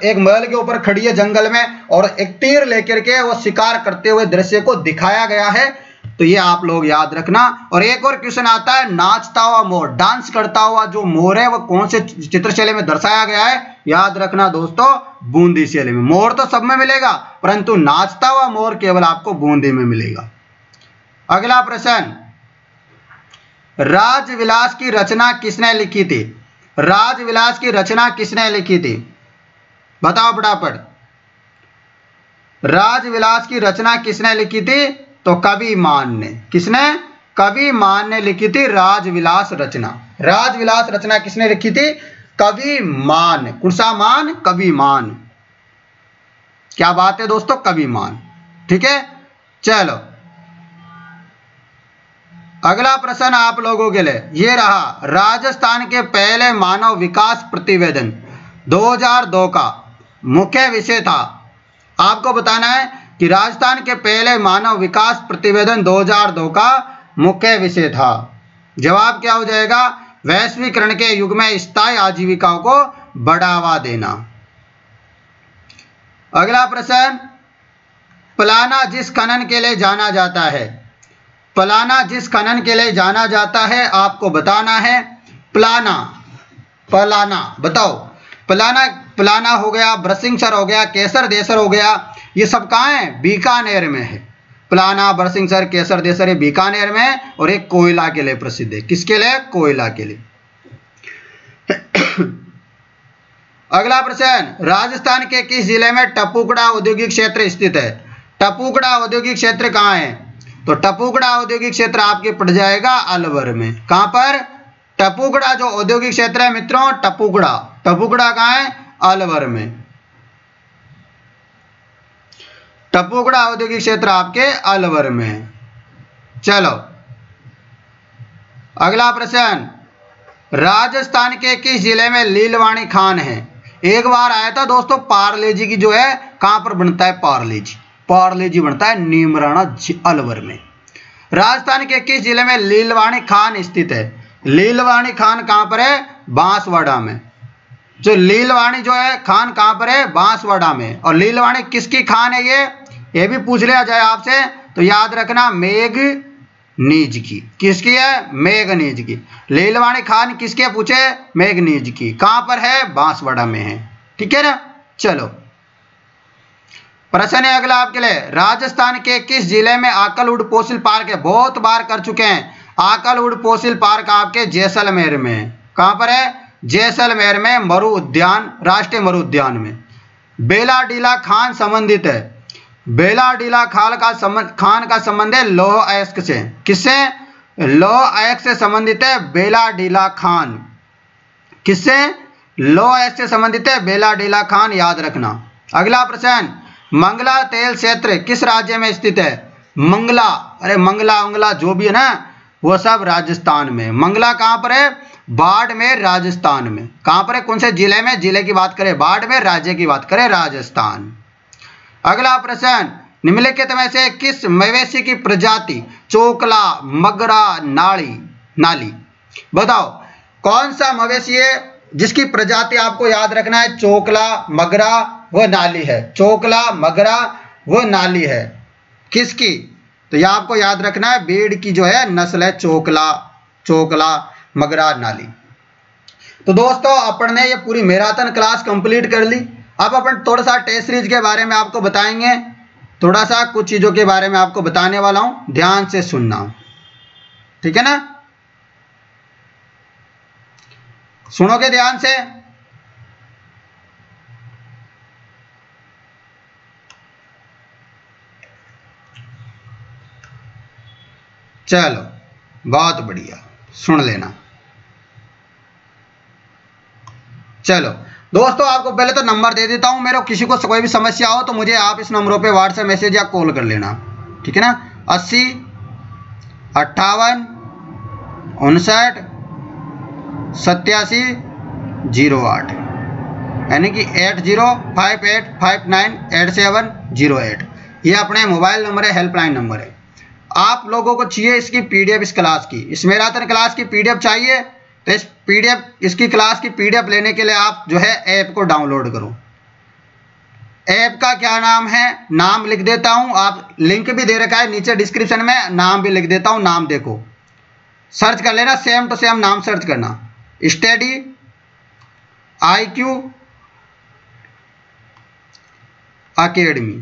एक महल के ऊपर खड़ी है जंगल में और एक तीर लेकर के वो शिकार करते हुए दृश्य को दिखाया गया है, तो ये आप लोग याद रखना। और एक और क्वेश्चन आता है, नाचता हुआ मोर, डांस करता हुआ जो मोर है वो कौन से चित्रशैली में दर्शाया गया है? याद रखना दोस्तों बूंदी शैली में। मोर तो सब में मिलेगा परंतु नाचता हुआ मोर केवल आपको बूंदी में मिलेगा। अगला प्रश्न, राजविलास की रचना किसने लिखी थी? राजविलास की रचना किसने लिखी थी? बताओ फटाफट। राजविलास की रचना किसने लिखी थी? तो कवि मान ने। किसने? कवि मान ने लिखी थी राजविलास रचना। राजविलास रचना किसने लिखी थी? कवि मान। कौन सा मान? कवि मान। क्या बात है दोस्तों, कवि मान। ठीक है, चलो अगला प्रश्न आप लोगों के लिए ये रहा, राजस्थान के पहले मानव विकास प्रतिवेदन 2002 का मुख्य विषय था। आपको बताना है कि राजस्थान के पहले मानव विकास प्रतिवेदन 2002 का मुख्य विषय था। जवाब क्या हो जाएगा? वैश्वीकरण के युग में स्थायी आजीविकाओं को बढ़ावा देना। अगला प्रश्न, पलाना जिस खनन के लिए जाना जाता है, पलाना जिस खनन के लिए जाना जाता है आपको बताना है। पलाना, पलाना बताओ। पलाना, पलाना हो गया, बरसिंहसर हो गया, केसर देसर हो गया, ये सब कहाँ है? बीकानेर में है। पलाना, बरसिंहसर, केसर देसर ये बीकानेर में है और एक कोयला के लिए प्रसिद्ध है। किसके लिए? कोयला के लिए। अगला प्रश्न, राजस्थान के किस जिले में टपुकड़ा औद्योगिक क्षेत्र स्थित है? टपुकड़ा औद्योगिक क्षेत्र कहाँ है? तो टपुकड़ा औद्योगिक क्षेत्र आपके पड़ जाएगा अलवर में। कहां पर? टपुकड़ा जो औद्योगिक क्षेत्र है मित्रों, टपुकड़ा, टपुकड़ा कहां है? अलवर में। टपुकड़ा औद्योगिक क्षेत्र आपके अलवर में है। चलो अगला प्रश्न, राजस्थान के किस जिले में लीलवाणी खान है? एक बार आया था दोस्तों पार्ले जी की जो है, कहां पर बनता है पार्ले जी? पार्ले जी बनता है नीमराणा अलवर में। राजस्थान के किस जिले में लीलवाणी खान स्थित है? लीलवाणी खान कहां पर है? बांसवाड़ा में। जो लीलवाणी जो है खान कहां पर है? बांसवाड़ा में। और लीलवाणी किसकी खान है? ये भी पूछ लिया जाए आपसे तो याद रखना मेघनीज की। किसकी है? मेघनीज की। लीलवाणी खान किसके पूछे? मेघनीज की। कहां पर है? बांसवाड़ा में है। ठीक है ना। चलो प्रश्न है अगला आपके लिए, राजस्थान के किस जिले में आकलवुड फॉसिल पार्क है? बहुत बार कर चुके हैं। आकलवुड फॉसिल पार्क आपके जैसलमेर में है। कहां पर है? जैसलमेर में मरु उद्यान, राष्ट्रीय मरु उद्यान में। बेलाडीला खान संबंधित है। बेलाडीला खान का संबंध है लौह अयस्क से। किससे? लौह अयस्क से संबंधित है बेलाडीला खान। किससे? लौह अयस्क से संबंधित है बेलाडीला खान, याद रखना। अगला प्रश्न, मंगला तेल क्षेत्र किस राज्य में स्थित है? मंगला, अरे मंगला उंगला जो भी है ना वो सब राजस्थान में। मंगला कहां पर है? बाड़मेर राजस्थान में। कहां पर है? कौन से जिले में? जिले की बात करें बाड़मेर, राज्य की बात करें राजस्थान। अगला प्रश्न, निम्नलिखित में से किस मवेशी की प्रजाति चोकला, मगरा, नाली? बताओ कौन सा मवेशी है जिसकी प्रजाति आपको याद रखना है चोकला, मगरा वो नाली है। चोकला, मगरा वो नाली है। किसकी? तो यह आपको याद रखना है भेड़ की जो है नस्ल है चोकला, चोकला, मगरा, नाली। तो दोस्तों अपन ने ये पूरी मैराथन क्लास कंप्लीट कर ली। अब अपन थोड़ा सा टेस्ट सीरीज के बारे में आपको बताएंगे। थोड़ा सा कुछ चीज़ों के बारे में आपको बताने वाला हूं, ध्यान से सुनना। ठीक है ना। सुनोगे ध्यान से? चलो बहुत बढ़िया, सुन लेना। चलो दोस्तों, आपको पहले तो नंबर दे देता हूं। मेरे को किसी को कोई भी समस्या हो तो मुझे आप इस नंबरों पे व्हाट्सएप मैसेज या कॉल कर लेना, ठीक है ना? 80 58 59 87 08, यानी कि 8058598708। ये अपने मोबाइल नंबर है, हेल्पलाइन नंबर है। आप लोगों को चाहिए इसकी पीडीएफ, इस क्लास की, इस मैराथन क्लास की पीडीएफ चाहिए तो इस पीडीएफ, इसकी क्लास की पीडीएफ लेने के लिए आप जो है ऐप को डाउनलोड करो। ऐप का क्या नाम है, नाम लिख देता हूं, आप लिंक भी दे रखा है नीचे डिस्क्रिप्शन में, नाम भी लिख देता हूं। नाम देखो, सर्च कर लेना, सेम टू सेम नाम सर्च करना, स्टडी IQ अकेडमी।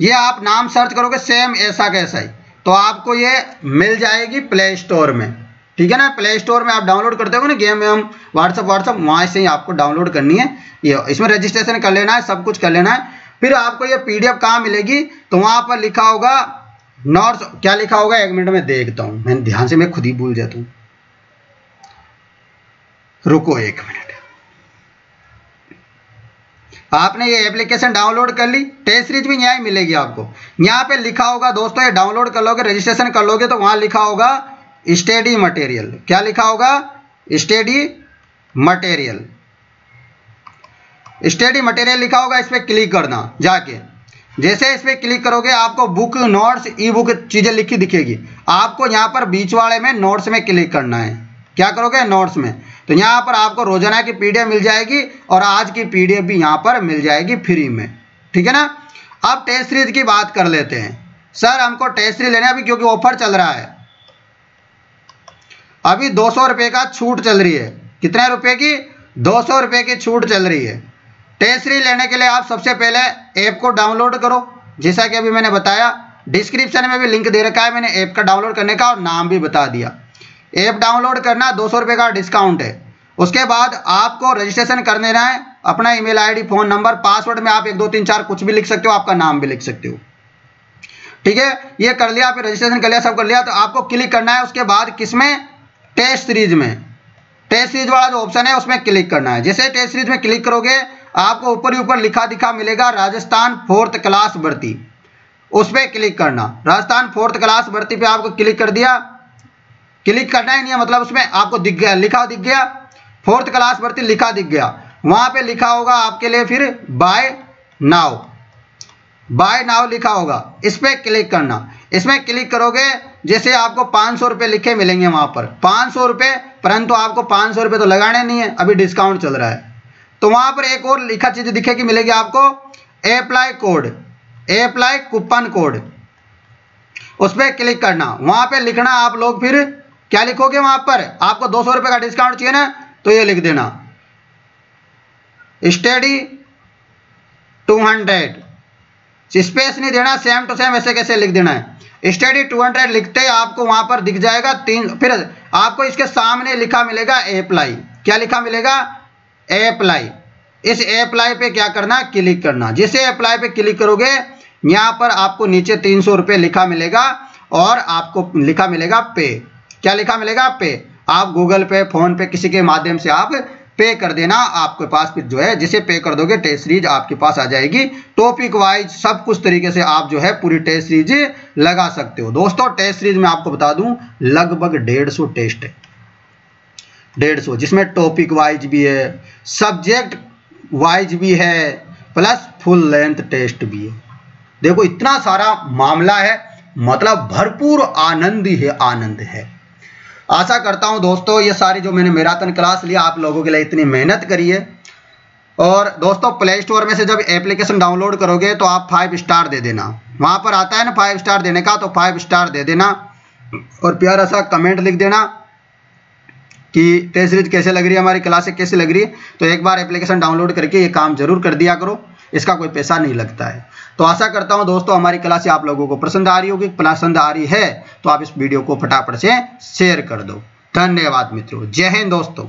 ये आप नाम सर्च करोगे सेम ऐसा कैसा ही, तो आपको ये मिल जाएगी प्ले स्टोर में, ठीक है ना? प्ले स्टोर में आप डाउनलोड करते हो ना गेम में, हम व्हाट्सअप वहाँ से ही आपको डाउनलोड करनी है। ये इसमें रजिस्ट्रेशन कर लेना है, सब कुछ कर लेना है। फिर आपको ये पीडीएफ कहाँ मिलेगी, तो वहाँ पर लिखा होगा नोट्स। क्या लिखा होगा, 1 मिनट में देखता हूँ, मैं ध्यान से, मैं खुद ही भूल जाता हूँ। रुको 1 मिनट। आपने ये एप्लीकेशन डाउनलोड कर ली, टेस्ट सीरीज भी यहाँ ही मिलेगी आपको। यहाँ पे लिखा होगा दोस्तों, ये डाउनलोड कर लोगे, रजिस्ट्रेशन कर लोगे तो वहाँ लिखा होगा स्टडी मटेरियल। क्या लिखा होगा, स्टडी मटेरियल। स्टडी मटेरियल लिखा होगा, इस पर क्लिक करना जाके। जैसे इस पर क्लिक करोगे आपको बुक, नोट्स, ई बुक चीज़ें लिखी दिखेगी। आपको यहाँ पर बीच वाले में नोट्स में क्लिक करना है। क्या करोगे, नोट्स में। तो यहाँ पर आपको रोजाना की पीडीएफ मिल जाएगी और आज की पीडीएफ भी यहाँ पर मिल जाएगी फ्री में, ठीक है ना? अब टेस्ट सीरीज की बात कर लेते हैं। सर हमको टेस्ट सीरीज लेना है अभी, क्योंकि ऑफर चल रहा है। अभी 200 रुपये का छूट चल रही है। कितने रुपए की, 200 रुपये की छूट चल रही है। टेस्ट सीरीज लेने के लिए आप सबसे पहले ऐप को डाउनलोड करो, जैसा कि अभी मैंने बताया। डिस्क्रिप्शन में भी लिंक दे रखा है मैंने ऐप का डाउनलोड करने का, और नाम भी बता दिया। ऐप डाउनलोड करना, 200 रुपये का डिस्काउंट है। उसके बाद आपको रजिस्ट्रेशन कर देना है, अपना email ID, phone number, password में आप 1 2 3 4 कुछ भी लिख सकते हो, आपका नाम भी लिख सकते हो, ठीक है? ये कर लिया, फिर रजिस्ट्रेशन कर लिया, सब कर लिया, तो आपको क्लिक करना है। उसके बाद किसमें, टेस्ट सीरीज में। टेस्ट सीरीज वाला जो ऑप्शन है उसमें क्लिक करना है। जैसे टेस्ट सीरीज में क्लिक करोगे आपको ऊपर ही ऊपर लिखा दिखा मिलेगा राजस्थान 4th क्लास भर्ती, उस पर क्लिक करना। राजस्थान 4th क्लास भर्ती पे आपको क्लिक कर दिया। क्लिक करना ही नहीं है, मतलब उसमें आपको दिख गया, लिखा दिख गया, 4th क्लास भर्ती लिखा दिख गया। वहां पे लिखा होगा आपके लिए फिर बाय नाउ, बाय नाउ लिखा होगा, इस पर क्लिक करना। इसमें क्लिक करोगे जैसे आपको 500 रुपये लिखे मिलेंगे वहां पर, 500 रुपये, परंतु आपको 500 रुपये तो लगाने नहीं है, अभी डिस्काउंट चल रहा है। तो वहां पर एक और लिखा चीज दिखेगी, मिलेगी आपको, apply code, apply coupon code, उस पर क्लिक करना। वहां पे लिखना आप लोग, फिर क्या लिखोगे वहां पर, आपको 200 रुपये का डिस्काउंट चाहिए ना, तो ये लिख देना स्टडी 200, स्पेस नहीं देना, सेम टू सेम ऐसे कैसे लिख देना है। स्टडी 200 लिखते ही आपको वहां पर दिख जाएगा 3, फिर आपको इसके सामने लिखा मिलेगा अप्लाई। क्या लिखा मिलेगा, अप्लाई। इस अप्लाई पे क्या करना, क्लिक करना। जैसे अप्लाई पे क्लिक करोगे यहाँ पर आपको नीचे 300 रुपये लिखा मिलेगा और आपको लिखा मिलेगा पे। क्या लिखा मिलेगा, पे। आप गूगल पे, फोन पे, किसी के माध्यम से आप पे कर देना। आपके पास फिर जो है, जिसे पे कर दोगे टेस्ट सीरीज आपके पास आ जाएगी। टॉपिक वाइज सब कुछ तरीके से आप जो है पूरी टेस्ट सीरीज लगा सकते हो। दोस्तों टेस्ट सीरीज में आपको बता दूं लगभग 150 टेस्ट है, 150, जिसमें टॉपिक वाइज भी है, सब्जेक्ट वाइज भी है, प्लस फुल लेंथ टेस्ट भी है। देखो इतना सारा मामला है, मतलब भरपूर आनंद ही है, आनंद है। आशा करता हूं दोस्तों ये सारी जो मैंने मैराथन क्लास लिया आप लोगों के लिए इतनी मेहनत करी है। और दोस्तों प्ले स्टोर में से जब एप्लीकेशन डाउनलोड करोगे तो आप 5 स्टार दे देना, वहां पर आता है ना 5 स्टार देने का, तो 5 स्टार दे देना और प्यारा सा कमेंट लिख देना कि टेस्ट सीरीज कैसे लग रही है, हमारी क्लासें कैसी लग रही है। तो एक बार एप्लीकेशन डाउनलोड करके ये काम जरूर कर दिया करो, इसका कोई पैसा नहीं लगता है। तो आशा करता हूं दोस्तों हमारी क्लास आप लोगों को पसंद आ रही होगी। पसंद आ रही है तो आप इस वीडियो को फटाफट से शेयर कर दो। धन्यवाद मित्रों, जय हिंद दोस्तों।